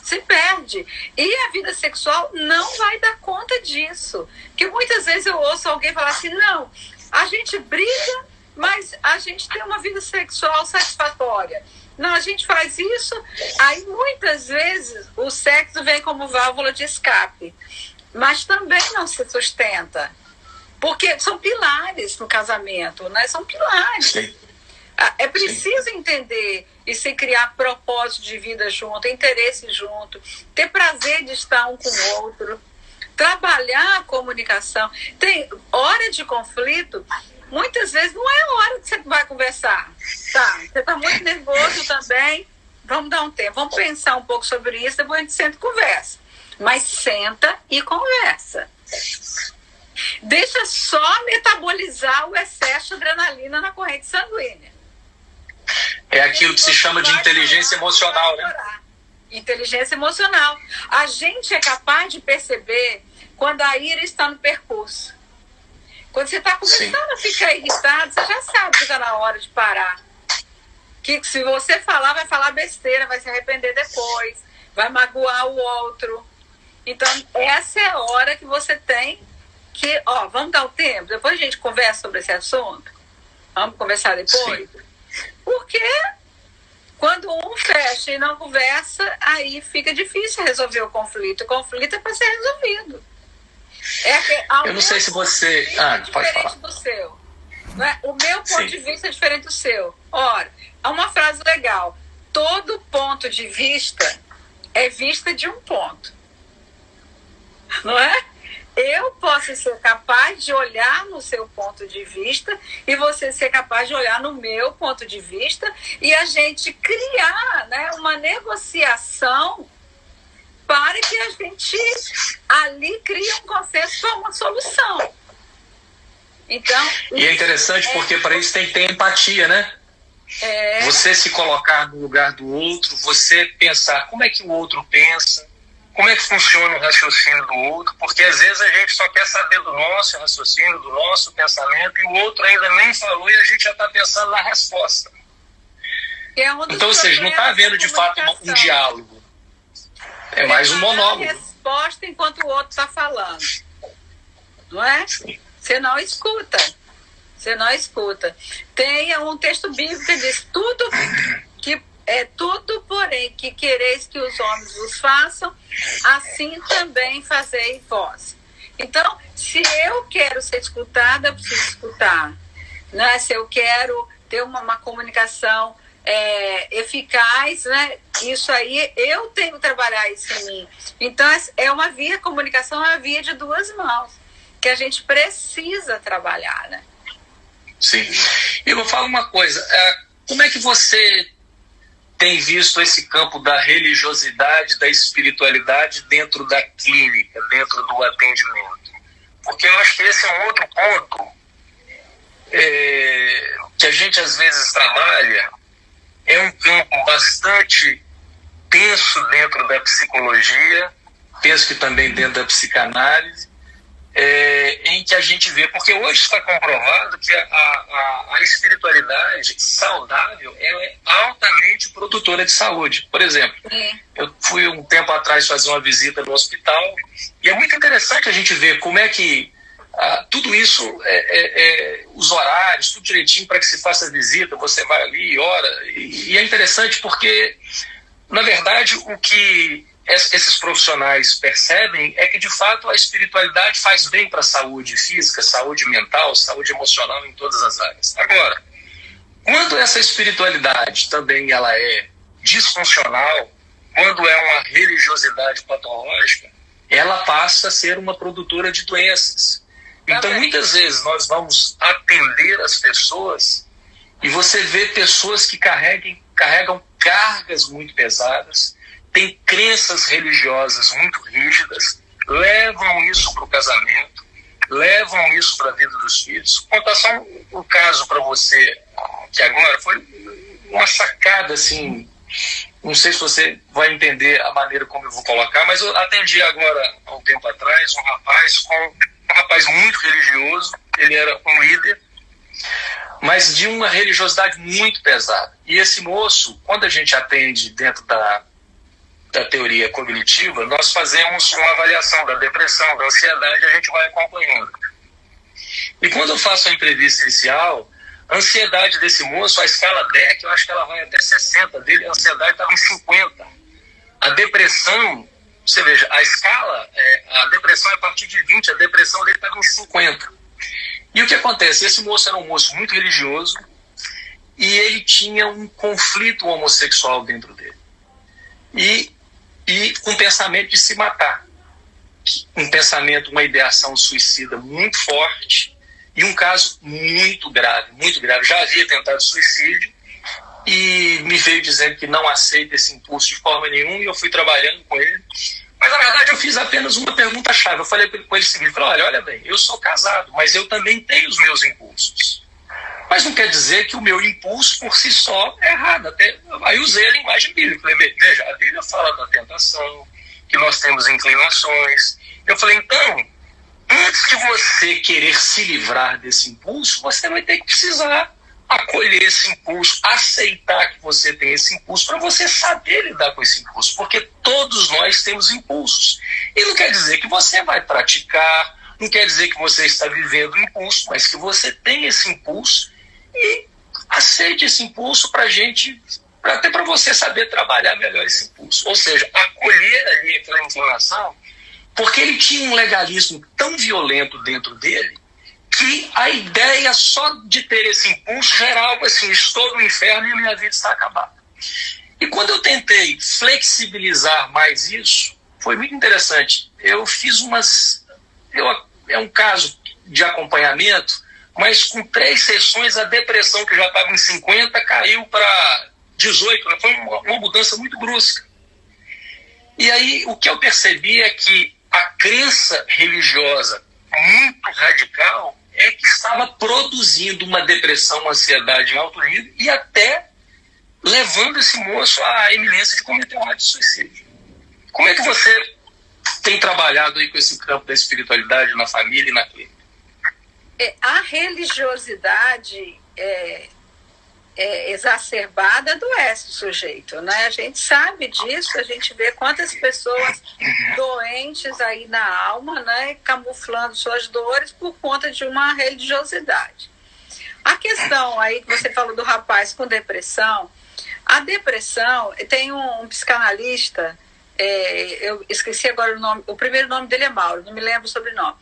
Se perde. E a vida sexual não vai dar conta disso. Porque muitas vezes eu ouço alguém falar assim, não, a gente briga, mas a gente tem uma vida sexual satisfatória. Não, a gente faz isso, aí muitas vezes o sexo vem como válvula de escape. Mas também não se sustenta. Porque são pilares no casamento, né? São pilares. Sim. É preciso entender e se criar propósito de vida junto, interesse junto, ter prazer de estar um com o outro, trabalhar a comunicação. Tem hora de conflito, muitas vezes não é a hora que você vai conversar. Tá, você está muito nervoso também, vamos dar um tempo, vamos pensar um pouco sobre isso, depois a gente senta e conversa. Mas senta e conversa. Deixa só metabolizar o excesso de adrenalina na corrente sanguínea. É aquilo que se chama de inteligência emocional, né? Inteligência emocional. A gente é capaz de perceber quando a ira está no percurso. Quando você está começando a ficar irritado, você já sabe que está na hora de parar. Que se você falar, vai falar besteira, vai se arrepender depois, vai magoar o outro. Então, essa é a hora que você tem que, vamos dar o tempo, depois a gente conversa sobre esse assunto. Vamos conversar depois? Sim. Porque quando um fecha e não conversa, aí fica difícil resolver o conflito. O conflito é para ser resolvido. Eu não sei se você... pode falar. Do seu. Né? O meu ponto de vista é diferente do seu. Ora, há uma frase legal. Todo ponto de vista é vista de um ponto. Não é? Eu posso ser capaz de olhar no seu ponto de vista e você ser capaz de olhar no meu ponto de vista e a gente criar, né, uma negociação para que a gente ali crie um consenso para uma solução. Então, e é interessante porque para isso tem que ter empatia, né? Você se colocar no lugar do outro, você pensar como é que o outro pensa, como é que funciona o raciocínio do outro, porque às vezes a gente só quer saber do nosso raciocínio, do nosso pensamento, e o outro ainda nem falou e a gente já está pensando na resposta. Então, ou seja, não está havendo de fato um diálogo. É mais um monólogo. A resposta enquanto o outro está falando. Não é? Sim. Você não escuta. Você não escuta. Tem um texto bíblico que diz tudo, porém, que quereis que os homens vos façam, assim também fazei vós. Então, se eu quero ser escutada, eu preciso escutar. Né? Se eu quero ter uma comunicação eficaz, né? Isso aí, eu tenho que trabalhar isso em mim. Então, a comunicação é uma via de duas mãos, que a gente precisa trabalhar, né? Sim. E eu vou falar uma coisa, como é que você tem visto esse campo da religiosidade, da espiritualidade dentro da clínica, dentro do atendimento? Porque eu acho que esse é um outro ponto que a gente às vezes trabalha, é um campo bastante tenso dentro da psicologia, penso que também dentro da psicanálise, em que a gente vê, porque hoje está comprovado que a espiritualidade saudável ela é altamente produtora de saúde. Por exemplo, eu fui um tempo atrás fazer uma visita no hospital e é muito interessante a gente ver como é que tudo isso, os horários, tudo direitinho para que se faça a visita, você vai ali e ora, e é interessante porque, na verdade, o que esses profissionais percebem é que, de fato, a espiritualidade faz bem para a saúde física, saúde mental, saúde emocional em todas as áreas. Agora, quando essa espiritualidade também ela é disfuncional, quando é uma religiosidade patológica, ela passa a ser uma produtora de doenças. Então, muitas vezes, nós vamos atender as pessoas e você vê pessoas que carregam cargas muito pesadas, têm crenças religiosas muito rígidas, levam isso para o casamento, levam isso para a vida dos filhos. Vou contar só um caso para você, que agora foi uma sacada, assim, não sei se você vai entender a maneira como eu vou colocar, mas eu atendi agora, há um tempo atrás, um rapaz muito religioso, ele era um líder, mas de uma religiosidade muito pesada. E esse moço, quando a gente atende dentro da teoria cognitiva, nós fazemos uma avaliação da depressão, da ansiedade, a gente vai acompanhando. E quando eu faço a entrevista inicial, a ansiedade desse moço, a escala DEC, eu acho que ela vai até 60, dele a ansiedade estava em 50. A depressão, você veja, a escala, a depressão é a partir de 20, a depressão dele estava em 50. E o que acontece? Esse moço era um moço muito religioso e ele tinha um conflito homossexual dentro dele. E um pensamento de se matar. Um pensamento, uma ideação suicida muito forte e um caso muito grave, muito grave. Já havia tentado suicídio e me veio dizendo que não aceita esse impulso de forma nenhuma e eu fui trabalhando com ele. Mas, na verdade, eu fiz apenas uma pergunta-chave. Eu falei com ele o seguinte, falei, olha bem, eu sou casado, mas eu também tenho os meus impulsos. Mas não quer dizer que o meu impulso por si só é errado. Aí usei a linguagem bíblica. Falei, veja, a Bíblia fala da tentação, que nós temos inclinações. Eu falei, então, antes de você querer se livrar desse impulso, você vai ter que precisar acolher esse impulso, aceitar que você tem esse impulso, para você saber lidar com esse impulso. Porque todos nós temos impulsos. E não quer dizer que você vai praticar, não quer dizer que você está vivendo o impulso, mas que você tem esse impulso e aceite esse impulso até para você saber trabalhar melhor esse impulso. Ou seja, acolher ali aquela inclinação, porque ele tinha um legalismo tão violento dentro dele que a ideia só de ter esse impulso já era algo assim, estou no inferno e minha vida está acabada. E quando eu tentei flexibilizar mais isso, foi muito interessante. Eu fiz é um caso de acompanhamento, mas com 3 sessões a depressão que já estava em 50 caiu para 18, né? Foi uma mudança muito brusca. E aí o que eu percebi é que a crença religiosa muito radical é que estava produzindo uma depressão, uma ansiedade em alto nível e até levando esse moço à iminência de cometer um ato de suicídio. Como é que você tem trabalhado aí com esse campo da espiritualidade na família e na clínica? A religiosidade exacerbada adoece o sujeito, né? A gente sabe disso, a gente vê quantas pessoas doentes aí na alma, né? Camuflando suas dores por conta de uma religiosidade. A questão aí que você falou do rapaz com depressão, a depressão, tem um psicanalista, eu esqueci agora o nome, o primeiro nome dele é Mauro, não me lembro o sobrenome.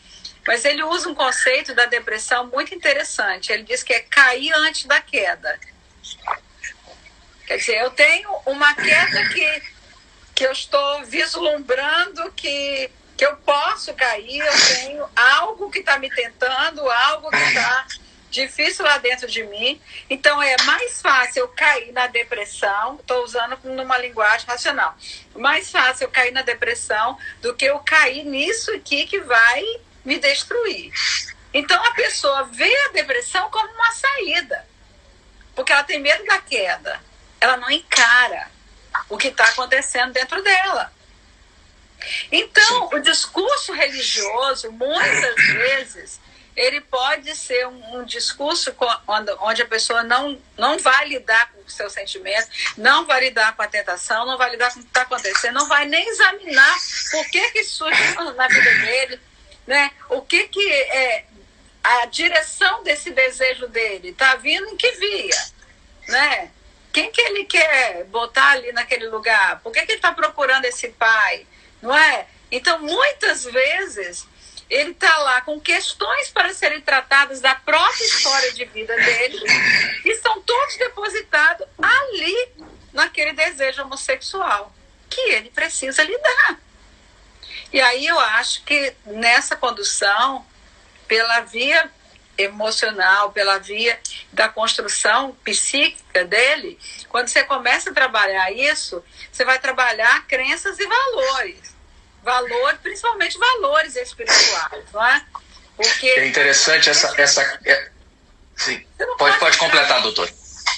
Mas ele usa um conceito da depressão muito interessante. Ele diz que é cair antes da queda. Quer dizer, eu tenho uma queda que eu estou vislumbrando que eu posso cair, eu tenho algo que está me tentando, algo que está difícil lá dentro de mim. Então é mais fácil eu cair na depressão, estou usando numa linguagem racional, mais fácil eu cair na depressão do que eu cair nisso aqui que vai me destruir. Então a pessoa vê a depressão como uma saída, porque ela tem medo da queda, ela não encara o que está acontecendo dentro dela. Então, o discurso religioso, muitas vezes, ele pode ser um discurso onde a pessoa não vai lidar com o seu sentimento, não vai lidar com a tentação, não vai lidar com o que está acontecendo, não vai nem examinar por que isso surgiu na vida dele, né? O que é a direção desse desejo dele, está vindo em que via, né? Quem que ele quer botar ali naquele lugar? Por que ele está procurando esse pai? Não é? Então, muitas vezes, ele está lá com questões para serem tratadas da própria história de vida dele e são todos depositados ali, naquele desejo homossexual, que ele precisa lidar. E aí eu acho que nessa condução, pela via emocional, pela via da construção psíquica dele, quando você começa a trabalhar isso, você vai trabalhar crenças e valores, principalmente valores espirituais, não é? Porque é interessante sim. Pode completar, doutor.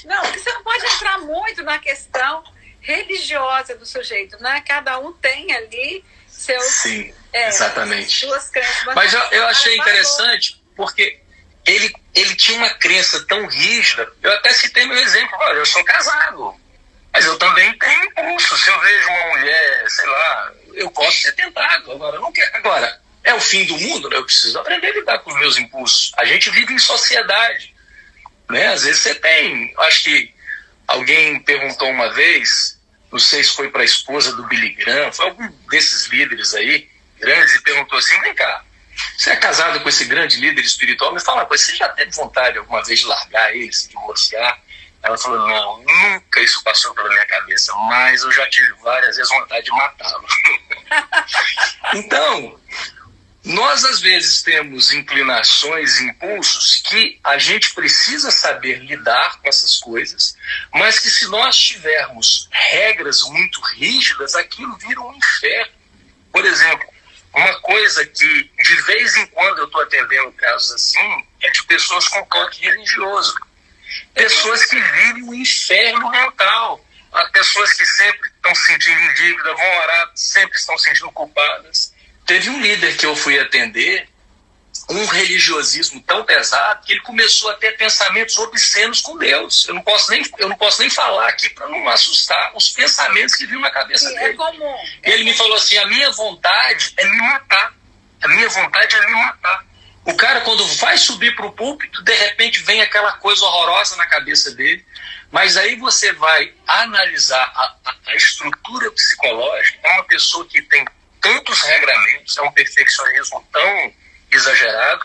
Não, porque você não pode entrar muito na questão religiosa do sujeito, né? Cada um tem ali seus... Sim, exatamente. Suas crenças. Mas eu achei interessante porque ele tinha uma crença tão rígida. Eu até citei meu exemplo. Olha, eu sou casado, mas eu também tenho impulso. Se eu vejo uma mulher, sei lá, eu posso ser tentado. Agora, eu não quero. Agora, é o fim do mundo, né? Eu preciso aprender a lidar com os meus impulsos. A gente vive em sociedade, né? Às vezes você tem... Acho que alguém perguntou uma vez, não sei se foi para a esposa do Billy Graham, foi algum desses líderes aí, grandes, e perguntou assim, vem cá, você é casado com esse grande líder espiritual, me fala uma coisa, você já teve vontade alguma vez de largar ele, se divorciar? Ela falou, não, nunca isso passou pela minha cabeça, mas eu já tive várias vezes vontade de matá-lo. Então, nós às vezes temos inclinações, impulsos, que a gente precisa saber lidar com essas coisas, mas que se nós tivermos regras muito rígidas, aquilo vira um inferno. Por exemplo, uma coisa que de vez em quando eu estou atendendo casos assim, é de pessoas com toque religioso. Pessoas que vivem um inferno mental. Pessoas que sempre estão se sentindo em dívida, vão orar, sempre estão se sentindo culpadas. Teve um líder que eu fui atender, um religiosismo tão pesado, que ele começou a ter pensamentos obscenos com Deus. Eu não posso nem falar aqui para não assustar os pensamentos que vinham na cabeça dele. É comum. Ele me falou assim, a minha vontade é me matar. A minha vontade é me matar. O cara, quando vai subir para o púlpito, de repente vem aquela coisa horrorosa na cabeça dele, mas aí você vai analisar a estrutura psicológica. É uma pessoa que tem tantos regramentos, é um perfeccionismo tão exagerado,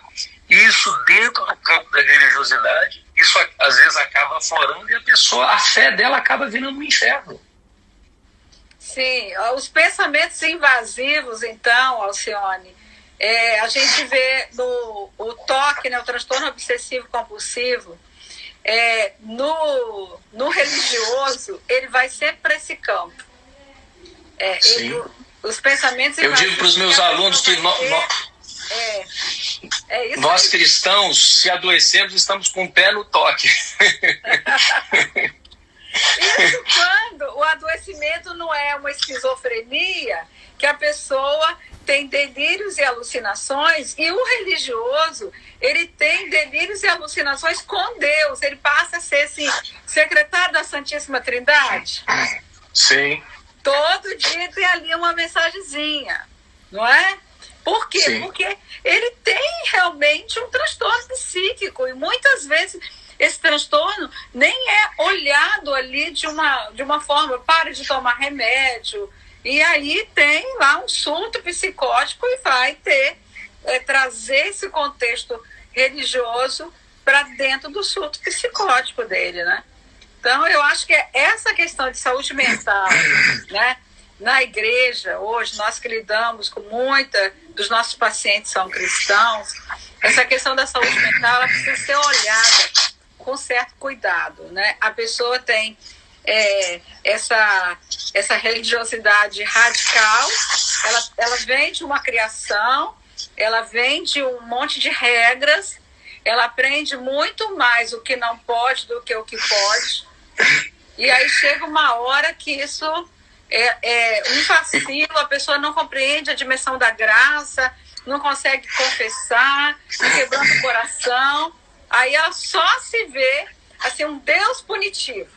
e isso dentro do campo da religiosidade, isso às vezes acaba aflorando e a fé dela acaba virando um inferno. Sim, os invasivos, então, Alcione, a gente vê o TOC, né, o transtorno obsessivo compulsivo, no religioso, ele vai sempre para esse campo. Os pensamentos eu digo para os meus alunos que nós cristãos, se adoecemos, estamos com o pé no toque. Isso quando o adoecimento não é uma esquizofrenia, que a pessoa tem delírios e alucinações, e o religioso, ele tem delírios e alucinações com Deus. Ele passa a ser, assim, secretário da Santíssima Trindade. Sim. Todo dia tem ali uma mensagenzinha, não é? Por quê? Sim. Porque ele tem realmente um transtorno psíquico, e muitas vezes esse transtorno nem é olhado ali de uma forma, para de tomar remédio, e aí tem lá um surto psicótico e vai trazer esse contexto religioso para dentro do surto psicótico dele, né? Então, eu acho que essa questão de saúde mental, né? Na igreja, hoje, nós que lidamos com muita dos nossos pacientes são cristãos, essa questão da saúde mental, ela precisa ser olhada com certo cuidado, né? A pessoa tem essa religiosidade radical, ela vem de uma criação, ela vem de um monte de regras, ela aprende muito mais o que não pode do que o que pode, e aí chega uma hora que isso um vacilo, a pessoa não compreende a dimensão da graça, não consegue confessar, quebrando o coração. Aí ela só se vê assim, um Deus punitivo,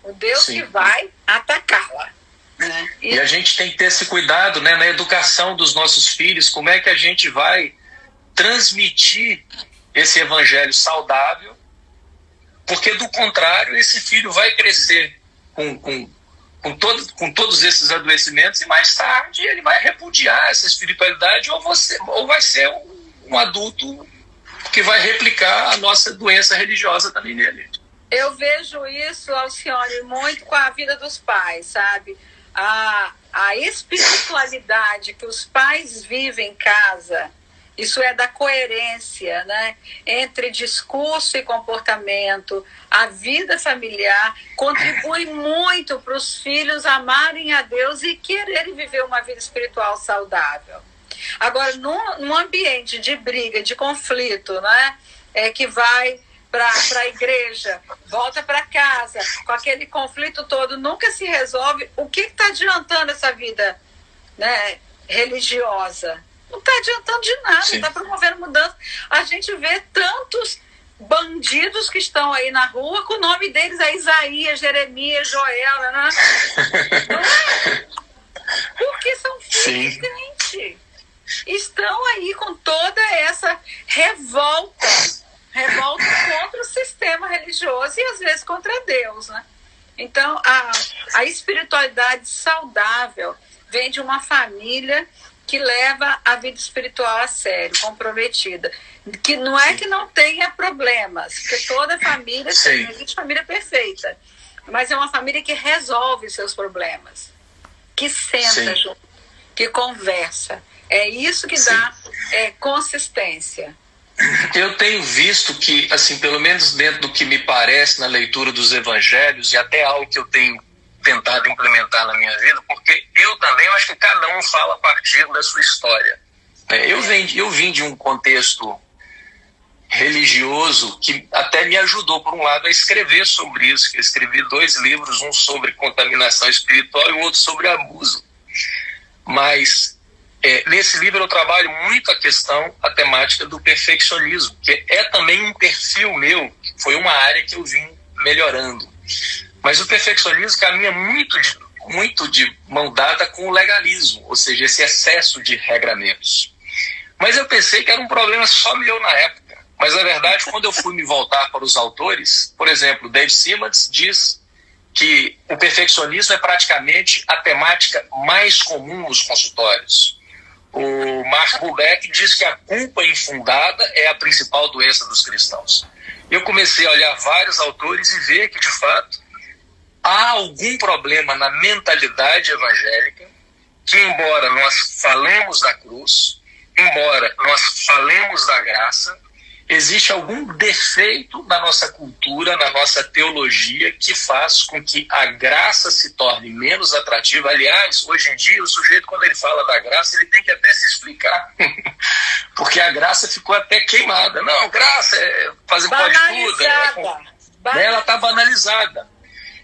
um Deus que vai atacá-la. Né? E a gente tem que ter esse cuidado, né, na educação dos nossos filhos, como é que a gente vai transmitir esse evangelho saudável, porque do contrário esse filho vai crescer com todos esses adoecimentos e mais tarde ele vai repudiar essa espiritualidade ou vai ser um adulto que vai replicar a nossa doença religiosa também nele. Eu vejo isso, Alcione, muito com a vida dos pais, sabe? A espiritualidade que os pais vivem em casa, isso é da coerência, né? Entre discurso e comportamento, a vida familiar contribui muito para os filhos amarem a Deus e quererem viver uma vida espiritual saudável. Agora, num ambiente de briga, de conflito, né? Que vai para a igreja, volta para casa, com aquele conflito todo, nunca se resolve. O que está adiantando essa vida, né, religiosa? Não está adiantando de nada, não está promovendo mudança. A gente vê tantos bandidos que estão aí na rua, com o nome deles é Isaías, Jeremias, Joel, né? Não é? Porque são filhos crentes. Estão aí com toda essa revolta contra o sistema religioso e às vezes contra Deus, né? Então, a espiritualidade saudável vem de uma família que leva a vida espiritual a sério, comprometida. Que não é que não tenha problemas, porque toda família tem, não existe família perfeita, mas é uma família que resolve seus problemas, que senta junto, que conversa. É isso que dá consistência. Eu tenho visto que, assim, pelo menos dentro do que me parece na leitura dos evangelhos, e até algo que eu tenho tentado implementar na minha vida, porque eu também acho que cada um fala a partir da sua história. Eu vim de um contexto religioso que até me ajudou, por um lado, a escrever sobre isso. Eu escrevi 2 livros, um sobre contaminação espiritual e o outro sobre abuso. Mas nesse livro eu trabalho muito a temática do perfeccionismo, que é também um perfil meu, foi uma área que eu vim melhorando. Mas o perfeccionismo caminha muito de mão dada com o legalismo, ou seja, esse excesso de regramentos. Mas eu pensei que era um problema só meu na época. Mas, na verdade, quando eu fui me voltar para os autores, por exemplo, Dave Simmons diz que o perfeccionismo é praticamente a temática mais comum nos consultórios. O Mark Hubeck diz que a culpa infundada é a principal doença dos cristãos. Eu comecei a olhar vários autores e ver que, de fato, há algum problema na mentalidade evangélica que, embora nós falemos da cruz, embora nós falemos da graça, existe algum defeito na nossa cultura, na nossa teologia, que faz com que a graça se torne menos atrativa. Aliás, hoje em dia, o sujeito, quando ele fala da graça, ele tem que até se explicar. Porque a graça ficou até queimada. Não, graça é fazer pode tudo. Ela está banalizada.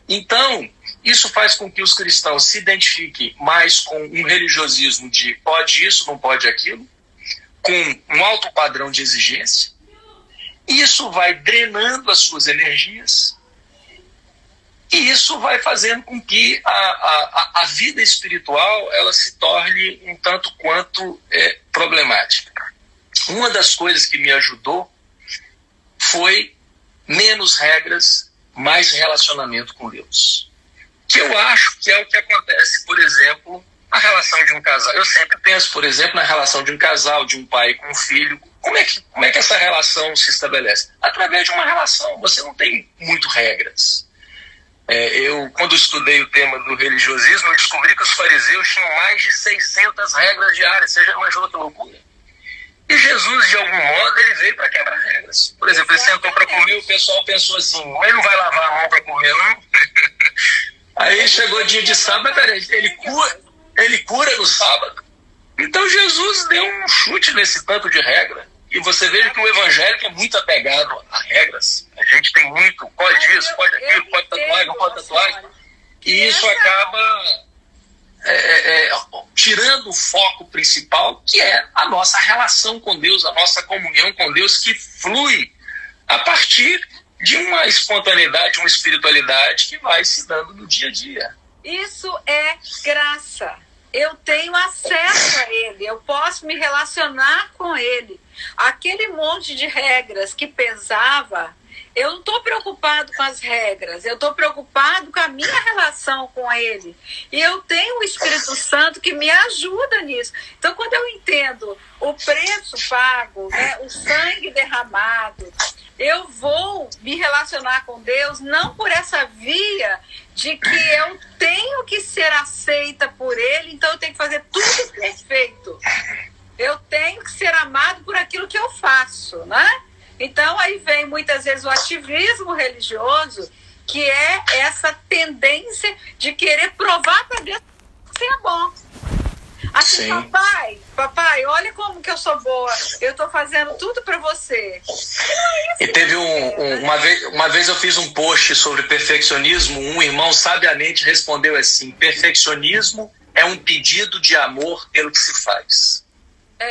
Então, isso faz com que os cristãos se identifiquem mais com um religiosismo de pode isso, não pode aquilo, com um alto padrão de exigência. Isso vai drenando as suas energias e isso vai fazendo com que a vida espiritual ela se torne um tanto quanto problemática. Uma das coisas que me ajudou foi menos regras, mais relacionamento com Deus. Que eu acho que é o que acontece, por exemplo, na relação de um casal. Eu sempre penso, por exemplo, na relação de um casal, de um pai com um filho. Como é que essa relação se estabelece? Através de uma relação. Você não tem muito regras. Eu, quando estudei o tema do religiosismo, eu descobri que os fariseus tinham mais de 600 regras diárias. Você já imaginou que loucura? E Jesus, de algum modo, ele veio para quebrar regras. Por exemplo, ele sentou para comer, o pessoal pensou assim, ele não vai lavar a mão para comer, não? Aí chegou o dia de sábado, ele cura no sábado. Então Jesus deu um chute nesse tanto de regra. E você veja que o evangélico é muito apegado a regras. A gente tem muito, pode isso, pode aquilo, pode tatuagem, não pode tatuagem. E isso acaba tirando o foco principal, que é a nossa relação com Deus, a nossa comunhão com Deus, que flui a partir de uma espontaneidade, uma espiritualidade que vai se dando no dia a dia. Isso é graça. Eu tenho acesso a Ele, eu posso me relacionar com Ele. Aquele monte de regras que pesava, eu não estou preocupado com as regras, eu estou preocupado com a minha relação com Ele. E eu tenho o Espírito Santo que me ajuda nisso. Então, quando eu entendo o preço pago, né, o sangue derramado, eu vou me relacionar com Deus não por essa via de que eu tenho que ser aceita por Ele, então eu tenho que fazer tudo perfeito. Eu tenho que ser amado por aquilo que eu faço, né? Então aí vem muitas vezes o ativismo religioso, que é essa tendência de querer provar para Deus que você é bom. Assim, papai, olha como que eu sou boa, eu estou fazendo tudo para você. E teve uma vez eu fiz um post sobre perfeccionismo, um irmão sabiamente respondeu assim: perfeccionismo é um pedido de amor pelo que se faz.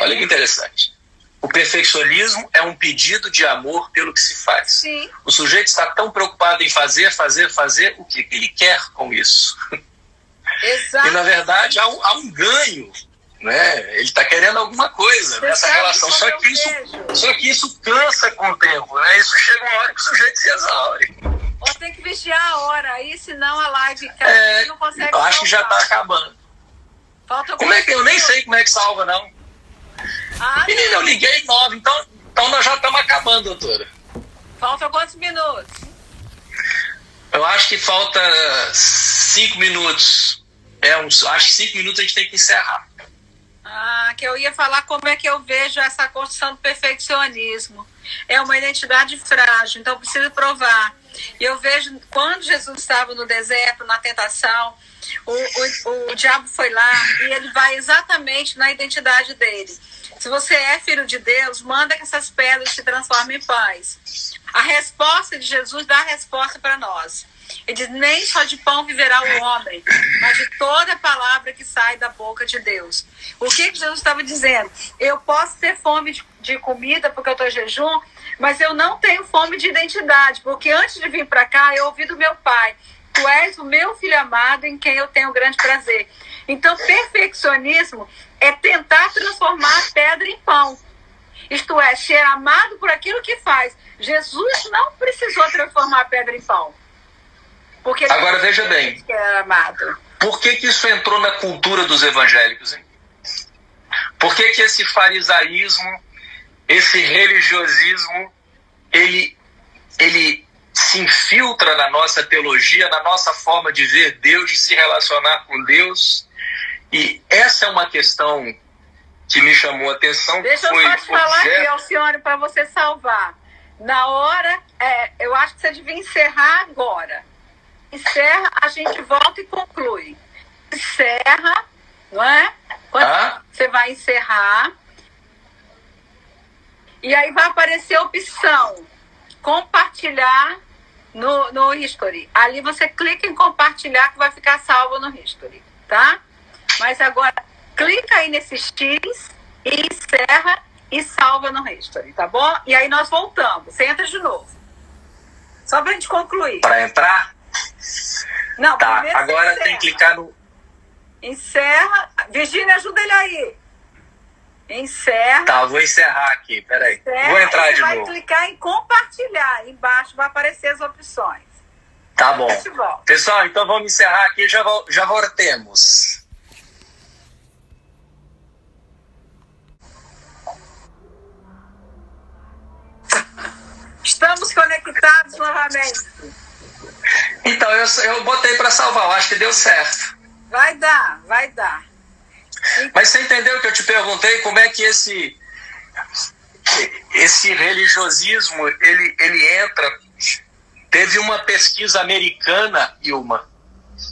Olha que interessante. O perfeccionismo é um pedido de amor pelo que se faz. Sim. O sujeito está tão preocupado em fazer, o que ele quer com isso? Exato. E na verdade há um ganho, né? Ele está querendo alguma coisa nessa relação. Só que isso cansa com o tempo, né? Isso chega uma hora que o sujeito se exaure. Ou tem que vigiar a hora aí, senão a live não consegue. Eu acho que já está acabando. Como é que eu nem sei como é que salva, não? Menina, eu liguei 9, então nós já estamos acabando, doutora. Falta quantos minutos? Eu acho que falta 5 minutos. Acho que 5 minutos a gente tem que encerrar. Que eu ia falar como é que eu vejo essa construção do perfeccionismo. É uma identidade frágil, então eu preciso provar. E eu vejo, quando Jesus estava no deserto, na tentação, o diabo foi lá e ele vai exatamente na identidade dele. Se você é filho de Deus, manda que essas pedras se transformem em pães. A resposta de Jesus dá a resposta para nós. Ele diz: nem só de pão viverá o homem, mas de toda palavra que sai da boca de Deus. O que Jesus estava dizendo? Eu posso ter fome de comida porque eu estou em jejum, mas eu não tenho fome de identidade, porque antes de vir para cá eu ouvi do meu pai: tu és o meu filho amado em quem eu tenho grande prazer. Então, perfeccionismo é tentar transformar a pedra em pão. Isto é, ser amado por aquilo que faz. Jesus não precisou transformar a pedra em pão. Porque agora veja bem, era amado. Por que isso entrou na cultura dos evangélicos, hein? Por que esse farisaísmo, esse religiosismo, ele se infiltra na nossa teologia, na nossa forma de ver Deus, de se relacionar com Deus? E essa é uma questão que me chamou a atenção. Deixa eu só te falar aqui, Alcione, para você salvar. Na hora, eu acho que você devia encerrar agora. Encerra, a gente volta e conclui. Encerra, não é? Quando você vai encerrar. E aí vai aparecer a opção compartilhar no History. Ali você clica em compartilhar que vai ficar salvo no History, tá? Mas agora clica aí nesse X e encerra e salva no History, tá bom? E aí nós voltamos. Você entra de novo. Só pra gente concluir. Para entrar? Não, tá, agora tem que clicar no... Encerra. Virgínia, ajuda ele aí. Encerra. Tá, vou encerrar aqui, peraí. Encerra, vou entrar de novo. Você vai clicar em compartilhar. Embaixo vai aparecer as opções. Tá bom. Pessoal, então vamos encerrar aqui e já voltemos. Estamos conectados novamente. Então, eu botei para salvar, eu acho que deu certo. Vai dar. Mas você entendeu que eu te perguntei como é que esse religiosismo, ele entra... Teve uma pesquisa americana, Ilma,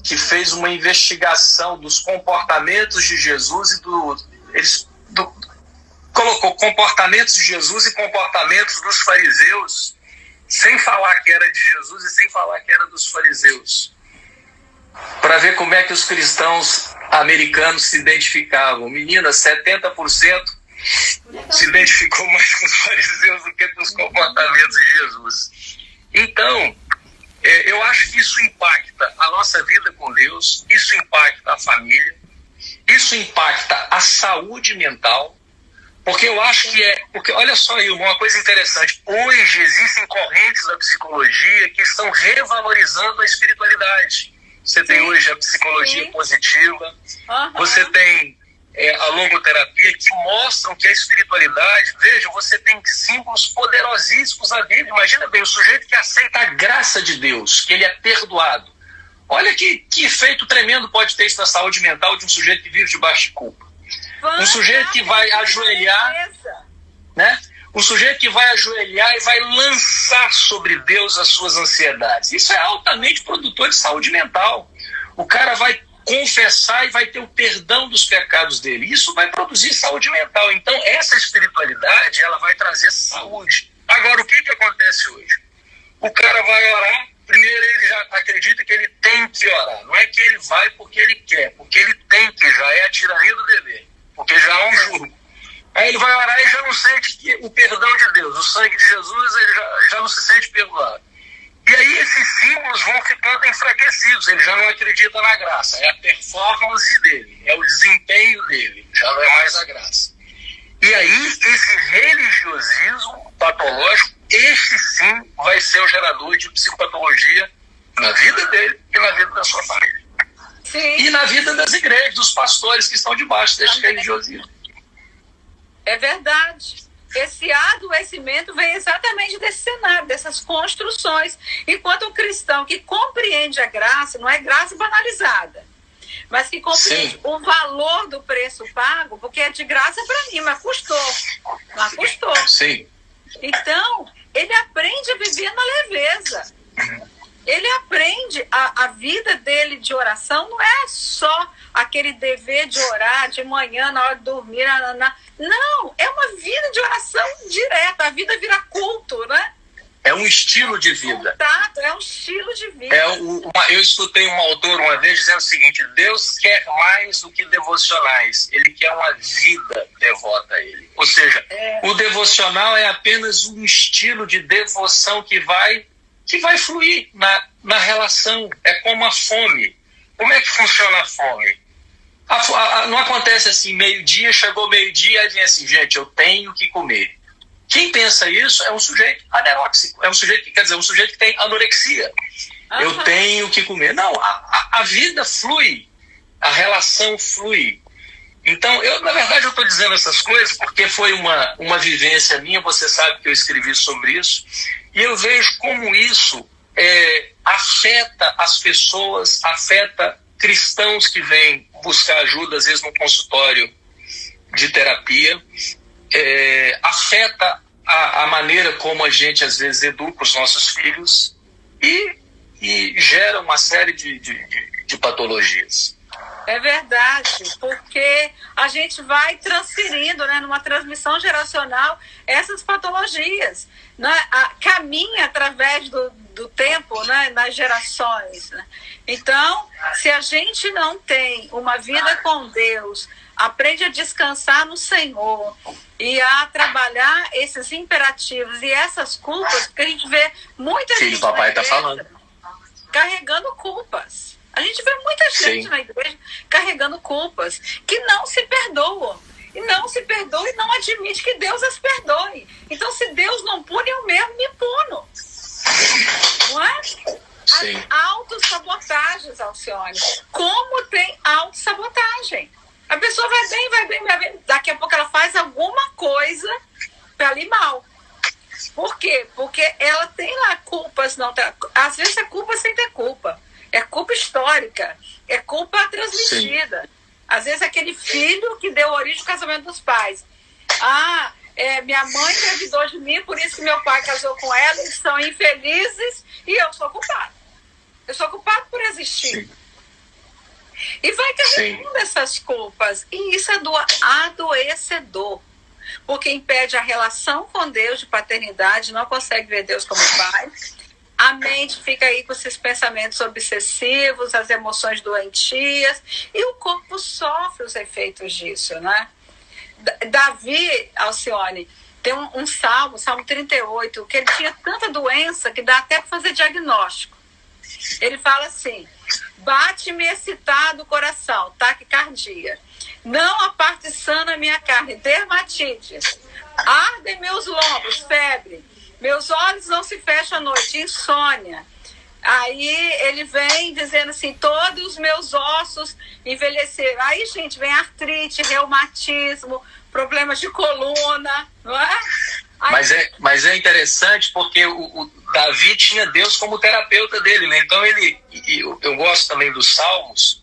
que fez uma investigação dos comportamentos de Jesus colocou comportamentos de Jesus e comportamentos dos fariseus, sem falar que era de Jesus e sem falar que era dos fariseus, para ver como é que os cristãos americanos se identificavam. Meninas, 70% se identificou mais com os fariseus do que com os comportamentos de Jesus. Então, eu acho que isso impacta a nossa vida com Deus, isso impacta a família, isso impacta a saúde mental, porque eu acho que porque olha só, Ilma, uma coisa interessante, hoje existem correntes da psicologia que estão revalorizando a espiritualidade. Você tem hoje a psicologia positiva, você tem a logoterapia, que mostram que a espiritualidade, veja, você tem símbolos poderosíssimos na Bíblia. Imagina bem, o sujeito que aceita a graça de Deus, que ele é perdoado. Olha que efeito tremendo pode ter isso na saúde mental de um sujeito que vive debaixo de culpa. Um sujeito que vai ajoelhar, né? Um sujeito que vai ajoelhar e vai lançar sobre Deus as suas ansiedades. Isso é altamente produtor de saúde mental. O cara vai confessar e vai ter o perdão dos pecados dele. Isso vai produzir saúde mental. Então, essa espiritualidade, ela vai trazer saúde. Agora, o que acontece hoje? O cara vai orar, primeiro ele já acredita que ele tem que orar. Não é que ele vai porque ele quer, porque ele tem que, já é a tirania do dever, porque já é um jugo. Aí ele vai orar e já não sente o perdão de Deus, o sangue de Jesus, ele já não se sente perdoado. E aí esses símbolos vão ficando enfraquecidos, ele já não acredita na graça, é a performance dele, é o desempenho dele, já não é mais a graça. E aí esse religiosismo patológico, este sim vai ser o gerador de psicopatologia na vida dele e na vida da sua família. Sim. E na vida das igrejas, dos pastores que estão debaixo deste religiosismo. É verdade. Esse adoecimento vem exatamente desse cenário, dessas construções. Enquanto um cristão que compreende a graça, não é graça banalizada, mas que compreende o valor do preço pago, porque é de graça para mim, mas custou. Mas custou. Sim. Então, ele aprende a viver na leveza. Ele aprende a vida dele de oração, não é só aquele dever de orar de manhã, na hora de dormir. Não, é uma vida de oração direta. A vida vira culto, né? É um estilo de vida. Contato, é um estilo de vida. Eu escutei um autor uma vez dizendo o seguinte: Deus quer mais do que devocionais. Ele quer uma vida devota a Ele. Ou seja, o devocional é apenas um estilo de devoção que vai fluir na relação. É como a fome. Como é que funciona a fome? Não acontece assim, meio-dia, chegou meio-dia, e vem assim, gente, eu tenho que comer. Quem pensa isso é um sujeito anoréxico, é um sujeito que tem anorexia. Eu tenho que comer. Não, a vida flui, a relação flui. Então, na verdade, eu estou dizendo essas coisas porque foi uma vivência minha, você sabe que eu escrevi sobre isso, e eu vejo como isso afeta as pessoas, afeta cristãos que vêm buscar ajuda, às vezes no consultório de terapia, afeta a maneira como a gente, às vezes, educa os nossos filhos e gera uma série de patologias. É verdade, porque a gente vai transferindo, né, numa transmissão geracional, essas patologias, né, caminha através do tempo, né, nas gerações, né? Então, se a gente não tem uma vida com Deus, aprende a descansar no Senhor e a trabalhar esses imperativos e essas culpas, porque a gente vê muita gente papai tá falando, carregando culpas. A gente vê muita gente na igreja carregando culpas que não se perdoam. E não se perdoam e não admite que Deus as perdoe. Então, se Deus não pune, eu mesmo me puno. Não é? Sim. As autossabotagens, Alcione. Como tem autossabotagem? A pessoa vai bem. Daqui a pouco ela faz alguma coisa para ir mal. Por quê? Porque ela tem lá culpas. Às vezes é culpa sem ter culpa. É culpa histórica. É culpa transmitida. Sim. Às vezes é aquele filho que deu origem ao casamento dos pais. Minha mãe engravidou de mim, por isso que meu pai casou com ela, eles são infelizes e eu sou culpado. Eu sou culpado por existir. Sim. E vai carregando essas culpas. E isso é adoecedor. Porque impede a relação com Deus de paternidade, não consegue ver Deus como pai. a mente fica aí com esses pensamentos obsessivos, as emoções doentias, e o corpo sofre os efeitos disso, né? Davi, Alcione, tem um salmo, Salmo 38, que ele tinha tanta doença que dá até para fazer diagnóstico. Ele fala assim: bate-me excitado o coração, taquicardia. Não a parte sã na minha carne, dermatite. Ardem meus lombos, febre. Meus olhos não se fecham à noite, insônia. Aí ele vem dizendo assim: todos os meus ossos envelheceram. Aí, gente, vem artrite, reumatismo, problemas de coluna, não é? Aí... Mas é interessante porque o Davi tinha Deus como terapeuta dele, né? Então eu gosto também dos Salmos,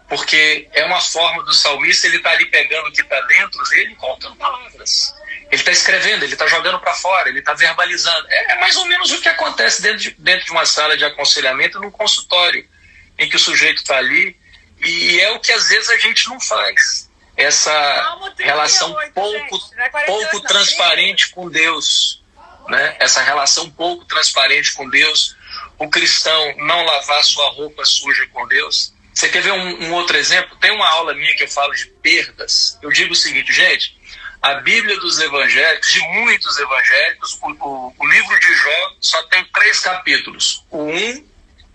porque é uma forma do salmista, ele está ali pegando o que está dentro dele e colocando palavras. Ele está escrevendo, ele está jogando para fora, ele está verbalizando. É mais ou menos o que acontece dentro de uma sala de aconselhamento, num consultório, em que o sujeito está ali, e é o que às vezes a gente não faz. Essa relação pouco transparente com Deus, né? Essa relação pouco transparente com Deus, o cristão não lavar sua roupa suja com Deus. Você quer ver um outro exemplo? Tem uma aula minha que eu falo de perdas. Eu digo o seguinte, gente: a Bíblia dos evangélicos, de muitos evangélicos, o livro de Jó só tem 3 capítulos. O 1,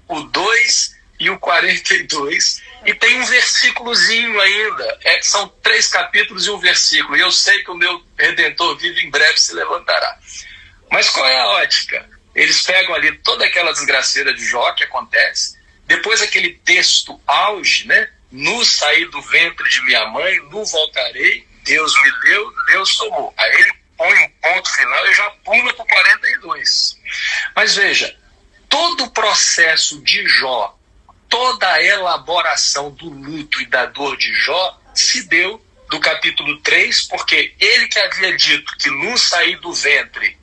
o 2 e o 42. E tem um versículozinho ainda. São 3 capítulos e um versículo. E eu sei que o meu Redentor vive, em breve se levantará. Mas qual é a ótica? Eles pegam ali toda aquela desgraceira de Jó que acontece. Depois aquele texto auge, né? No saí do ventre de minha mãe, no voltarei. Deus me deu, Deus tomou. Aí ele põe um ponto final e já pula para o 42. Mas veja, todo o processo de Jó, toda a elaboração do luto e da dor de Jó se deu do capítulo 3, porque ele que havia dito que no sair do ventre,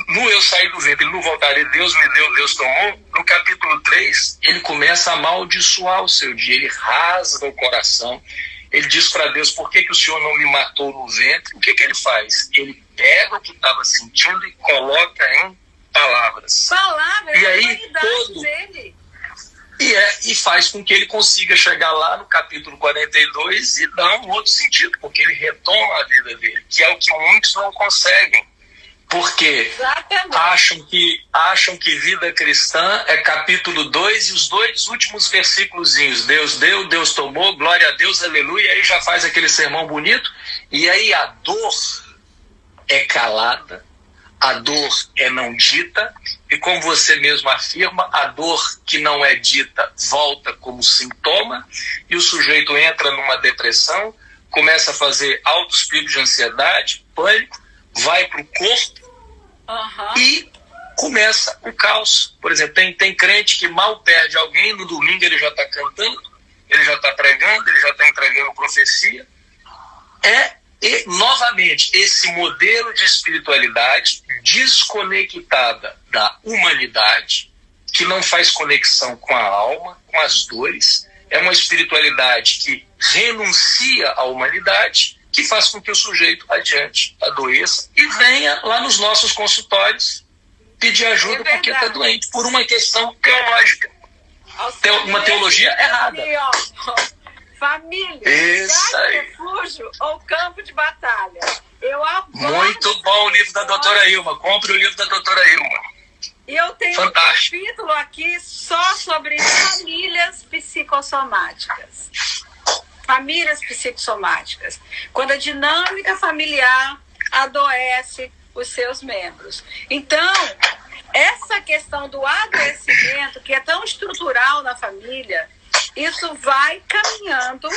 no eu saí do ventre, no voltarei, Deus me deu, Deus tomou. No capítulo 3, ele começa a amaldiçoar o seu dia, ele rasga o coração. Ele diz para Deus: por que o Senhor não me matou no ventre? O que ele faz? Ele pega o que estava sentindo e coloca em palavras. E aí dele. E faz com que ele consiga chegar lá no capítulo 42 e dar um outro sentido, porque ele retoma a vida dele, que é o que muitos não conseguem. Porque acham que vida cristã é capítulo 2 e os 2 últimos versículozinhos. Deus deu, Deus tomou, glória a Deus, aleluia. E aí já faz aquele sermão bonito. E aí a dor é calada, a dor é não dita. E como você mesmo afirma, a dor que não é dita volta como sintoma. E o sujeito entra numa depressão, começa a fazer altos picos de ansiedade, pânico, vai para o corpo e começa o caos. Por exemplo, tem crente que mal perde alguém, no domingo ele já está cantando, ele já está pregando, ele já está entregando profecia. E, novamente, esse modelo de espiritualidade desconectada da humanidade, que não faz conexão com a alma, com as dores, é uma espiritualidade que renuncia à humanidade, que faz com que o sujeito adiante adoeça e venha lá nos nossos consultórios pedir ajuda porque está doente, por uma questão teológica. Uma teologia errada. Família, refúgio ou campo de batalha. Eu adoro. Muito bom o livro da doutora Ilma. Compre o livro da doutora Ilma. E eu tenho um capítulo aqui só sobre famílias psicossomáticas. Famílias psicossomáticas. Quando a dinâmica familiar adoece os seus membros. Então, essa questão do adoecimento, que é tão estrutural na família, isso vai caminhando,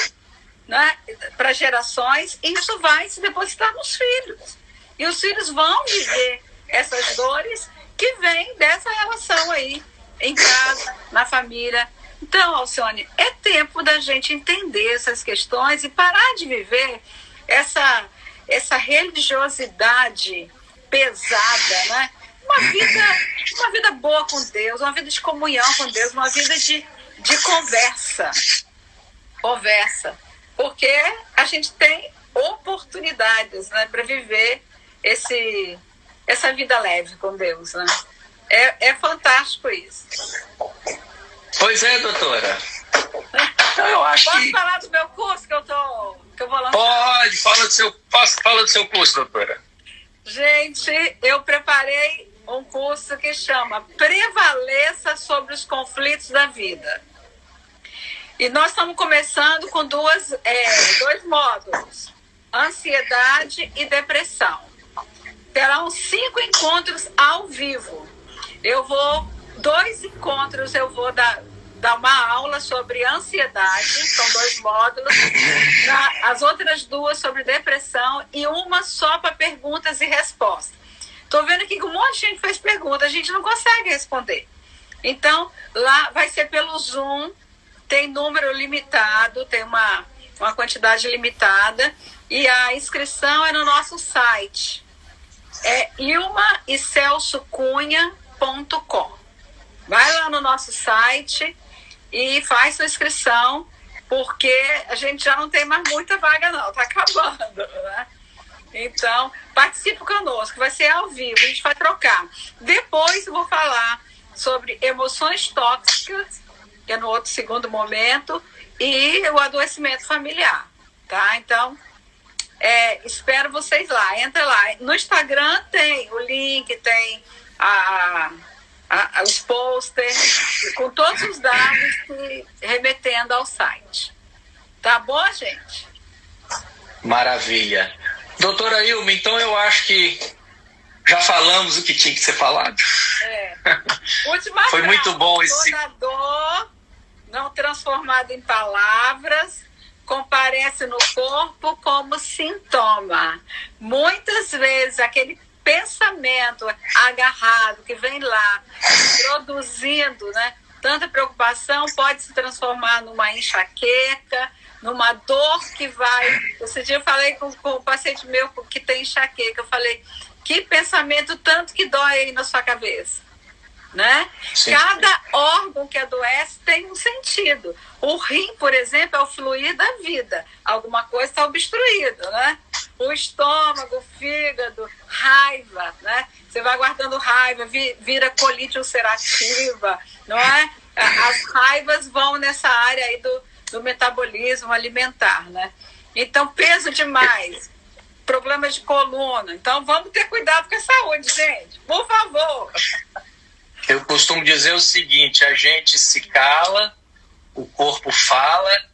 né, para gerações, e isso vai se depositar nos filhos. E os filhos vão viver essas dores que vêm dessa relação aí, em casa, na família. Então, Alcione, é tempo da gente entender essas questões e parar de viver essa religiosidade pesada, né? Uma vida boa com Deus, uma vida de comunhão com Deus, uma vida de conversa. Porque a gente tem oportunidades, né, para viver essa vida leve com Deus, né? É fantástico isso. Pois é, doutora. Então, eu acho Posso falar do meu curso que eu vou lançar? Pode, fala do seu curso, doutora. Gente, eu preparei um curso que chama Prevaleça sobre os Conflitos da Vida. E nós estamos começando com dois módulos, ansiedade e depressão. Terão 5 encontros ao vivo. 2 encontros eu vou dar uma aula sobre ansiedade, são 2 módulos, as outras 2 sobre depressão e uma só para perguntas e respostas. Estou vendo aqui que um monte de gente fez pergunta, a gente não consegue responder. Então, lá vai ser pelo Zoom, tem número limitado, tem uma quantidade limitada, e a inscrição é no nosso site. É ilmaicelsucunha.com. Vai lá no nosso site e faz sua inscrição, porque a gente já não tem mais muita vaga não, está acabando, né? Então, participe conosco, vai ser ao vivo, a gente vai trocar. Depois eu vou falar sobre emoções tóxicas, que é no outro segundo momento, e o adoecimento familiar, tá? Então, espero vocês lá, entra lá. No Instagram tem o link, tem os posters, com todos os dados remetendo ao site. Tá bom, gente? Maravilha. Doutora Ilma, então eu acho que já falamos o que tinha que ser falado. Última Foi frase. muito bom esse... Toda dor, não transformada em palavras, comparece no corpo como sintoma. Muitas vezes aquele pensamento agarrado que vem lá, produzindo, né, tanta preocupação, pode se transformar numa enxaqueca, numa dor que vai... Esse dia eu falei com um paciente meu que tem enxaqueca, eu falei, que pensamento tanto que dói aí na sua cabeça, né? Sim. Cada órgão que adoece tem um sentido. O rim, por exemplo, é o fluir da vida. Alguma coisa está obstruída, né? O estômago, o fígado, raiva, né? Você vai guardando raiva, vira colite ulcerativa, não é? As raivas vão nessa área aí do metabolismo alimentar, né? Então, peso demais, problemas de coluna. Então, vamos ter cuidado com a saúde, gente. Por favor. Eu costumo dizer o seguinte, a gente se cala, o corpo fala,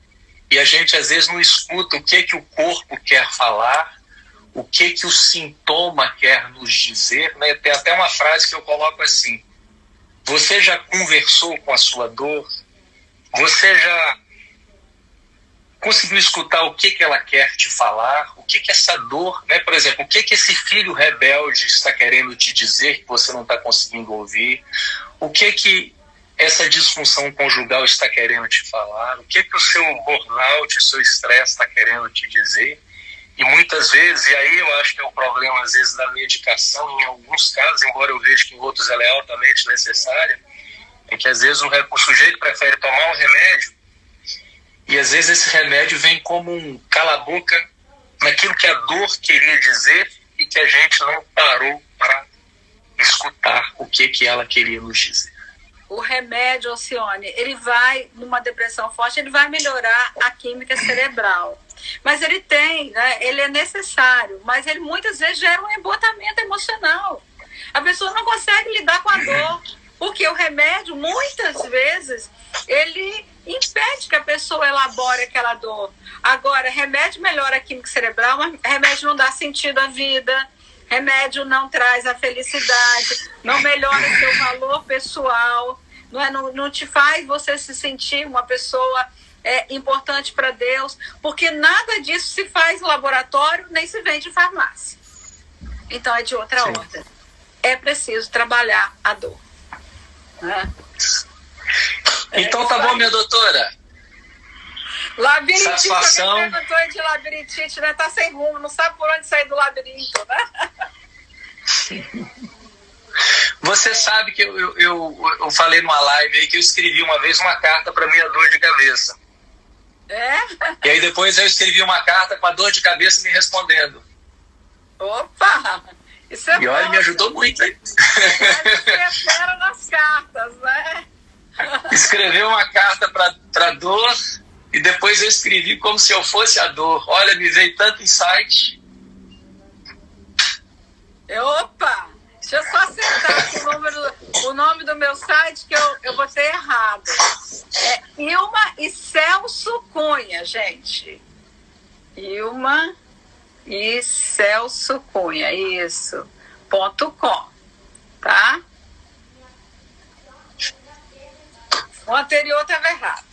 e a gente às vezes não escuta o que o corpo quer falar, o que o sintoma quer nos dizer, né? Tem até uma frase que eu coloco assim, você já conversou com a sua dor? Você já conseguiu escutar o que ela quer te falar? O que essa dor, né? Por exemplo, o que esse filho rebelde está querendo te dizer que você não está conseguindo ouvir? O que essa disfunção conjugal está querendo te falar? O que o seu burnout, o seu estresse está querendo te dizer? E muitas vezes, e aí eu acho que é o problema às vezes da medicação, em alguns casos, embora eu veja que em outros ela é altamente necessária, é que às vezes o sujeito prefere tomar um remédio e às vezes esse remédio vem como um cala-boca naquilo que a dor queria dizer e que a gente não parou para escutar o que ela queria nos dizer. O remédio, Alcione, ele vai, numa depressão forte, ele vai melhorar a química cerebral. Mas ele tem, né, ele é necessário, mas ele muitas vezes gera um embotamento emocional. A pessoa não consegue lidar com a dor, porque o remédio, muitas vezes, ele impede que a pessoa elabore aquela dor. Agora, remédio melhora a química cerebral, mas remédio não dá sentido à vida, remédio não traz a felicidade, não melhora seu valor pessoal, não te faz você se sentir uma pessoa importante para Deus, porque nada disso se faz no laboratório, nem se vende em farmácia. Então é de outra ordem. É preciso trabalhar a dor. Né? Então tá bom, minha doutora. Labirintite, satisfação. Você perguntou de labirintite, né? Tá sem rumo, não sabe por onde sair do labirinto, né? Você sabe que eu falei numa live aí que eu escrevi uma vez uma carta para minha dor de cabeça. E aí depois eu escrevi uma carta com a dor de cabeça me respondendo. Opa! Isso é e olha, me ajudou muito, hein? Você é fera escreveu uma carta para dor e depois eu escrevi como se eu fosse a dor. Olha, me veio tanto insight. Opa! Deixa eu só acertar aqui o nome do meu site, que eu botei errado. É Ilma e Celso Cunha, gente. Ilma e Celso Cunha, isso. .com, tá? O anterior estava errado.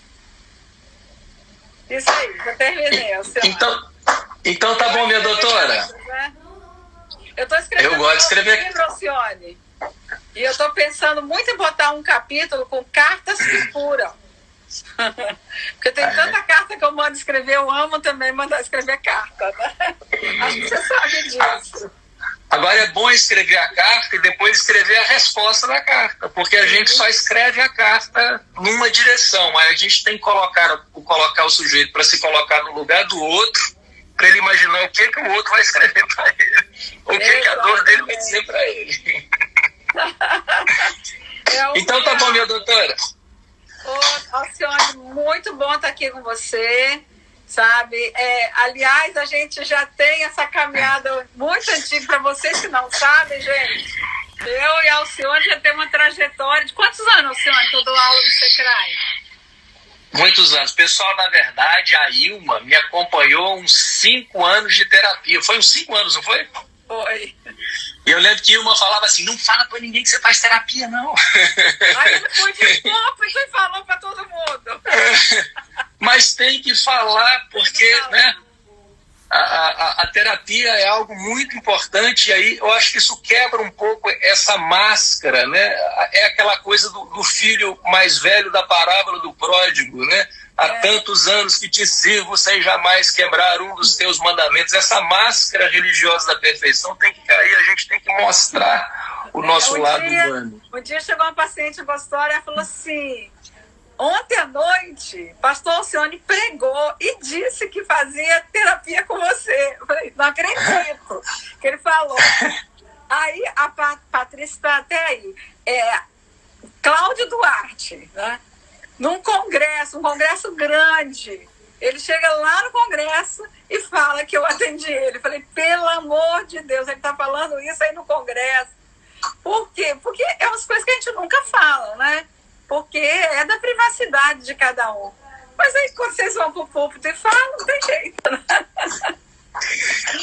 Isso aí, já terminei. Então tá bom, minha doutora. Eu estou escrevendo. Eu gosto de escrever. Livro, Alcione, e eu estou pensando muito em botar um capítulo com cartas que curam. Porque tem tanta carta que eu mando escrever, eu amo também mandar escrever carta, né? Acho que você sabe disso. Agora é bom escrever a carta e depois escrever a resposta da carta, porque a gente só escreve a carta numa direção, aí a gente tem que colocar o sujeito para se colocar no lugar do outro, para ele imaginar o que o outro vai escrever para ele, o que a dor dele vai dizer para ele. Então tá bom, minha doutora. Ô, Alcione, muito bom estar aqui com você, sabe? Aliás, a gente já tem essa caminhada muito antiga. Para vocês que não sabem, gente, eu e a Alcione já temos uma trajetória de quantos anos, Alcione, que eu dou aula no Secrai? Muitos anos. Pessoal, na verdade, a Ilma me acompanhou uns 5 anos de terapia. Foi uns 5 anos, não foi? Foi. E eu lembro que Ilma falava assim, não fala pra ninguém que você faz terapia, não. Aí eu fui de copo e fui falando pra todo mundo. Mas tem que falar, porque né, a terapia é algo muito importante, e aí eu acho que isso quebra um pouco essa máscara, né? É aquela coisa do filho mais velho da parábola do pródigo, né? Há tantos anos que te sirvo sem jamais quebrar um dos teus mandamentos. Essa máscara religiosa da perfeição tem que cair, a gente tem que mostrar o nosso lado humano. Um dia chegou uma paciente no consultório e falou assim, ontem à noite, pastor Alcione pregou e disse que fazia terapia com você. Eu falei, não acredito que ele falou. Aí a Patrícia está até aí. Cláudio Duarte, né? Num congresso, um congresso grande. Ele chega lá no congresso e fala que eu atendi ele. Eu falei, pelo amor de Deus, ele está falando isso aí no congresso. Por quê? Porque é umas coisas que a gente nunca fala, né? Porque é da privacidade de cada um. Mas aí quando vocês vão pro púlpito e falam, não tem jeito, né?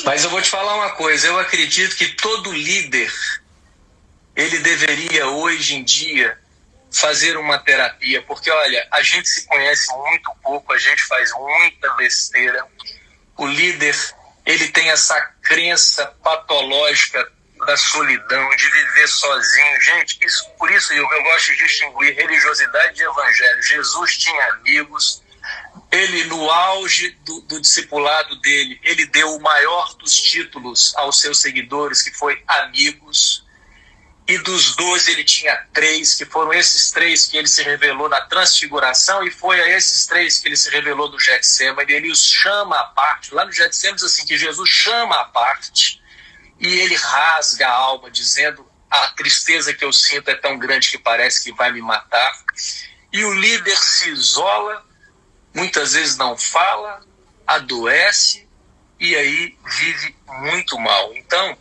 Mas eu vou te falar uma coisa, eu acredito que todo líder, ele deveria hoje em dia fazer uma terapia, porque olha, a gente se conhece muito pouco, a gente faz muita besteira. O líder, ele tem essa crença patológica da solidão, de viver sozinho. Gente, por isso eu gosto de distinguir religiosidade de evangelho. Jesus tinha amigos, ele no auge do discipulado dele, ele deu o maior dos títulos aos seus seguidores, que foi amigos. E dos 12 ele tinha 3, que foram esses 3 que ele se revelou na transfiguração, e foi a esses 3 que ele se revelou no Getsêmani. Ele os chama à parte. Lá no Getsêmani diz assim, que Jesus chama à parte e ele rasga a alma, dizendo, a tristeza que eu sinto é tão grande que parece que vai me matar. E o líder se isola, muitas vezes não fala, adoece e aí vive muito mal. Então,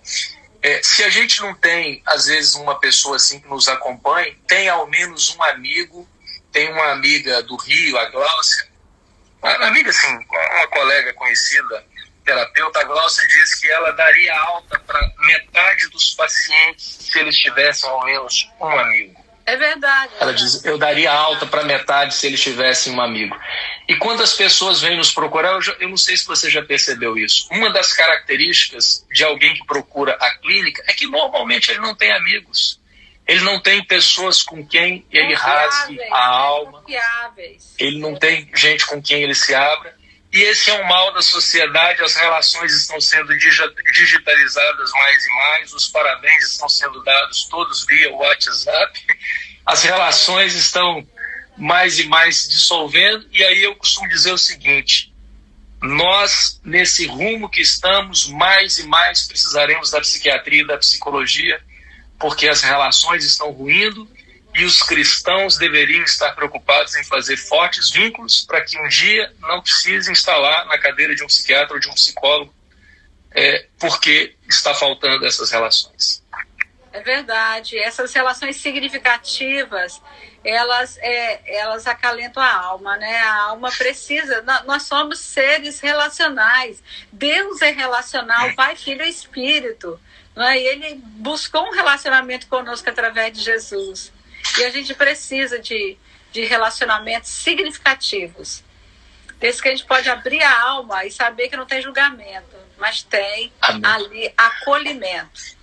se a gente não tem, às vezes, uma pessoa assim que nos acompanhe, tem ao menos um amigo. Tem uma amiga do Rio, a Gláucia, uma amiga assim, uma colega conhecida, terapeuta. A Gláucia diz que ela daria alta para metade dos pacientes se eles tivessem ao menos um amigo. É verdade. Ela diz, eu daria alta para metade se eles tivessem um amigo. E quando as pessoas vêm nos procurar, eu não sei se você já percebeu isso, uma das características de alguém que procura a clínica é que normalmente ele não tem amigos. Ele não tem pessoas com quem ele rasgue a alma. Ele não tem gente com quem ele se abra. E esse é um mal da sociedade. As relações estão sendo digitalizadas mais e mais. Os parabéns estão sendo dados todos via WhatsApp. As relações estão mais e mais se dissolvendo. E aí eu costumo dizer o seguinte, nós, nesse rumo que estamos, mais e mais precisaremos da psiquiatria e da psicologia, porque as relações estão ruindo e os cristãos deveriam estar preocupados em fazer fortes vínculos para que um dia não precise instalar na cadeira de um psiquiatra ou de um psicólogo, porque está faltando essas relações. É verdade. Essas relações significativas, elas acalentam a alma, né? A alma precisa... Nós somos seres relacionais. Deus é relacional, Pai, Filho e Espírito. Né? E Ele buscou um relacionamento conosco através de Jesus. E a gente precisa de relacionamentos significativos. Desse que a gente pode abrir a alma e saber que não tem julgamento, mas tem ali acolhimento.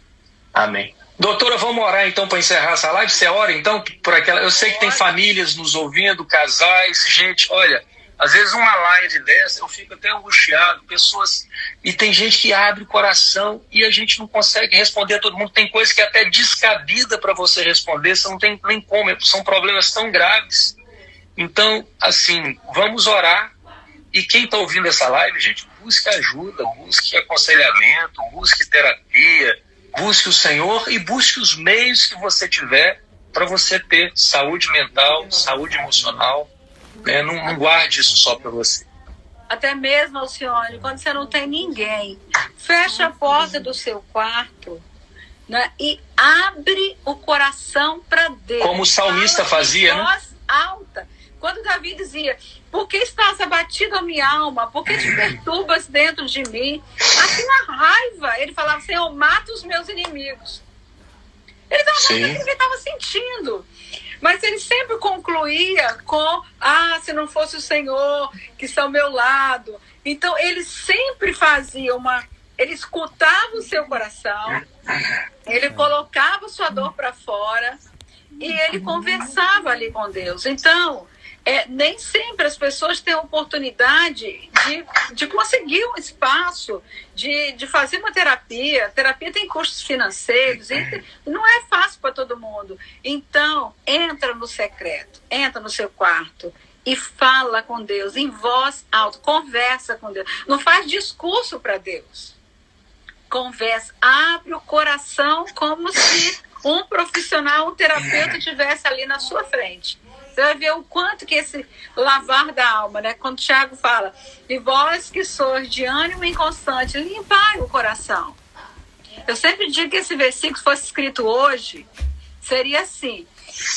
Amém. Doutora, vamos orar então para encerrar essa live? Você ora então por aquela... Eu sei que tem famílias nos ouvindo, casais, gente, olha, às vezes uma live dessa eu fico até angustiado, pessoas... E tem gente que abre o coração e a gente não consegue responder a todo mundo. Tem coisa que é até descabida para você responder, você não tem nem como, são problemas tão graves. Então, assim, vamos orar. E quem está ouvindo essa live, gente, busque ajuda, busque aconselhamento, busque terapia, busque o Senhor e busque os meios que você tiver para você ter saúde mental, saúde emocional. Né? Não guarde isso só para você. Até mesmo, Alcione, quando você não tem ninguém, fecha a porta do seu quarto, né, e abre o coração para Deus. Como o salmista fazia, né? Voz alta. Quando Davi dizia, por que estás abatido a minha alma? Por que te perturbas dentro de mim? Assim, na raiva, ele falava, Senhor, mata os meus inimigos. Ele estava falando o que ele estava sentindo. Mas ele sempre concluía com, se não fosse o Senhor que está ao meu lado. Então, ele sempre fazia ele escutava o seu coração, ele colocava sua dor para fora e ele conversava ali com Deus. Então, nem sempre as pessoas têm a oportunidade de conseguir um espaço, de fazer uma terapia. Terapia tem custos financeiros, e não é fácil para todo mundo. Então, entra no secreto, entra no seu quarto e fala com Deus em voz alta, conversa com Deus. Não faz discurso para Deus. Conversa, abre o coração como se um profissional, um terapeuta estivesse ali na sua frente. Você vai ver o quanto que esse lavar da alma, né? Quando o Tiago fala, e vós que sois de ânimo inconstante, limpai o coração. Eu sempre digo que esse versículo, se fosse escrito hoje, seria assim,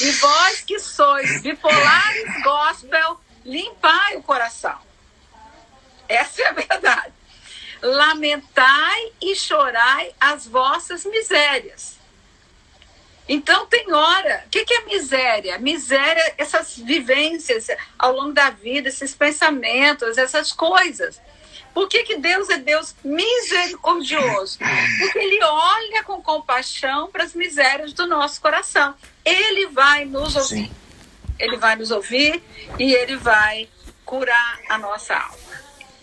e vós que sois bipolares gospel, limpai o coração. Essa é a verdade. Lamentai e chorai as vossas misérias. Então tem hora, o que é miséria? Miséria, essas vivências ao longo da vida, esses pensamentos, essas coisas. Por que Deus é Deus misericordioso? Porque Ele olha com compaixão para as misérias do nosso coração. Ele vai nos ouvir. Sim. Ele vai nos ouvir e Ele vai curar a nossa alma.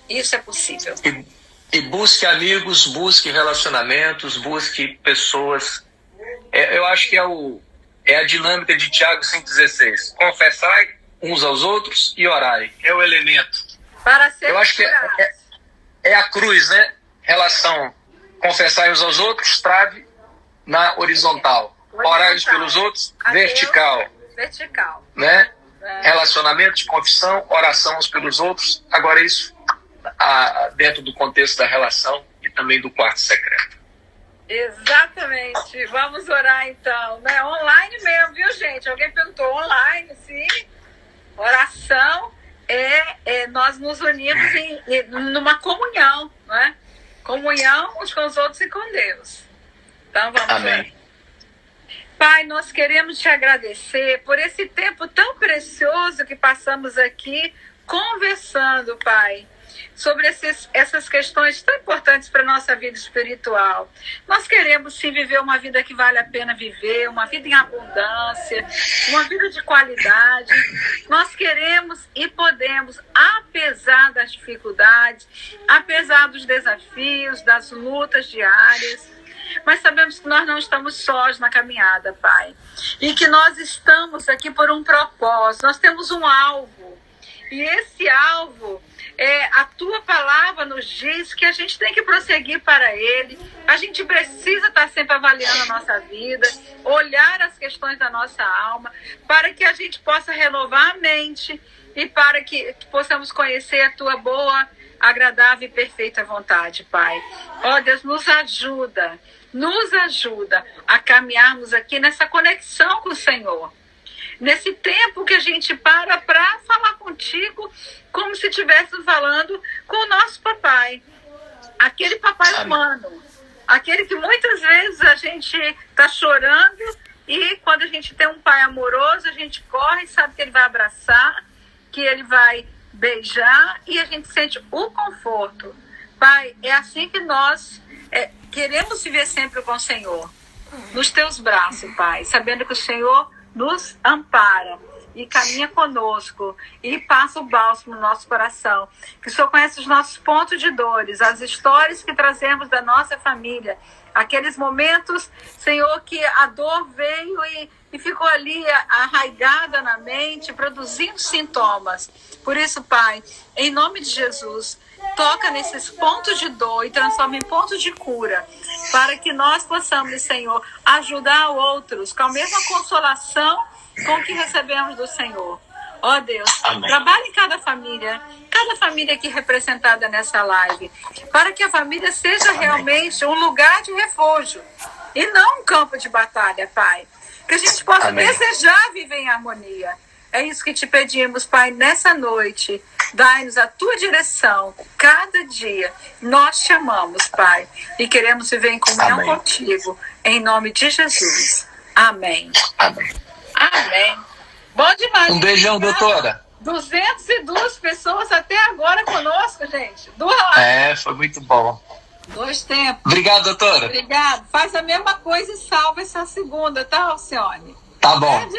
Isso é possível. E busque amigos, busque relacionamentos, busque pessoas... Eu acho que é a dinâmica de Tiago 5,16. Confessai uns aos outros e orai. É o elemento. Para ser Eu acho que é a cruz, né? Relação. Confessai uns aos outros, trave na horizontal. Orai uns pelos outros, vertical. Vertical. Né? Relacionamento de confissão, oração uns pelos outros. Agora isso dentro do contexto da relação e também do quarto secreto. Exatamente. Vamos orar então, né? Online mesmo, viu, gente? Alguém perguntou online, sim. Oração nós nos unimos numa comunhão, né? Comunhão uns com os outros e com Deus. Então vamos orar. Pai, nós queremos te agradecer por esse tempo tão precioso que passamos aqui conversando, Pai, sobre essas questões tão importantes para a nossa vida espiritual. Nós queremos sim viver uma vida que vale a pena viver, uma vida em abundância, uma vida de qualidade. Nós queremos e podemos, apesar das dificuldades, apesar dos desafios, das lutas diárias, mas sabemos que nós não estamos sós na caminhada, Pai, e que nós estamos aqui por um propósito, nós temos um alvo, e esse alvo a tua palavra nos diz que a gente tem que prosseguir para ele, a gente precisa estar sempre avaliando a nossa vida, olhar as questões da nossa alma, para que a gente possa renovar a mente e para que possamos conhecer a tua boa, agradável e perfeita vontade, Pai. Ó Deus, nos ajuda a caminharmos aqui nessa conexão com o Senhor. Nesse tempo que a gente para falar contigo, como se estivéssemos falando com o nosso papai. Aquele papai humano. Aquele que muitas vezes a gente está chorando e quando a gente tem um pai amoroso, a gente corre e sabe que ele vai abraçar, que ele vai beijar e a gente sente o conforto. Pai, é assim que nós queremos viver sempre com o Senhor. Nos teus braços, Pai, sabendo que o Senhor nos ampara e caminha conosco e passa o bálsamo no nosso coração. Que o Senhor conhece os nossos pontos de dores, as histórias que trazemos da nossa família, aqueles momentos, Senhor, que a dor veio e ficou ali arraigada na mente, produzindo sintomas. Por isso, Pai, em nome de Jesus, toca nesses pontos de dor e transforma em pontos de cura, para que nós possamos, Senhor, ajudar outros com a mesma consolação com que recebemos do Senhor. Ó Deus, amém. Trabalhe em cada família aqui representada nessa live, para que a família seja realmente um lugar de refúgio e não um campo de batalha, Pai. Que a gente possa desejar viver em harmonia. É isso que te pedimos, Pai, nessa noite. Dai-nos a tua direção cada dia. Nós te amamos, Pai, e queremos viver em comunhão contigo. Em nome de Jesus. Amém. Amém. Amém. Bom demais. Um beijão, doutora. 202 pessoas até agora conosco, gente. Foi muito bom. 2 tempos. Obrigado, doutora. Obrigado. Faz a mesma coisa e salva essa segunda, tá, Alcione? Tá bom.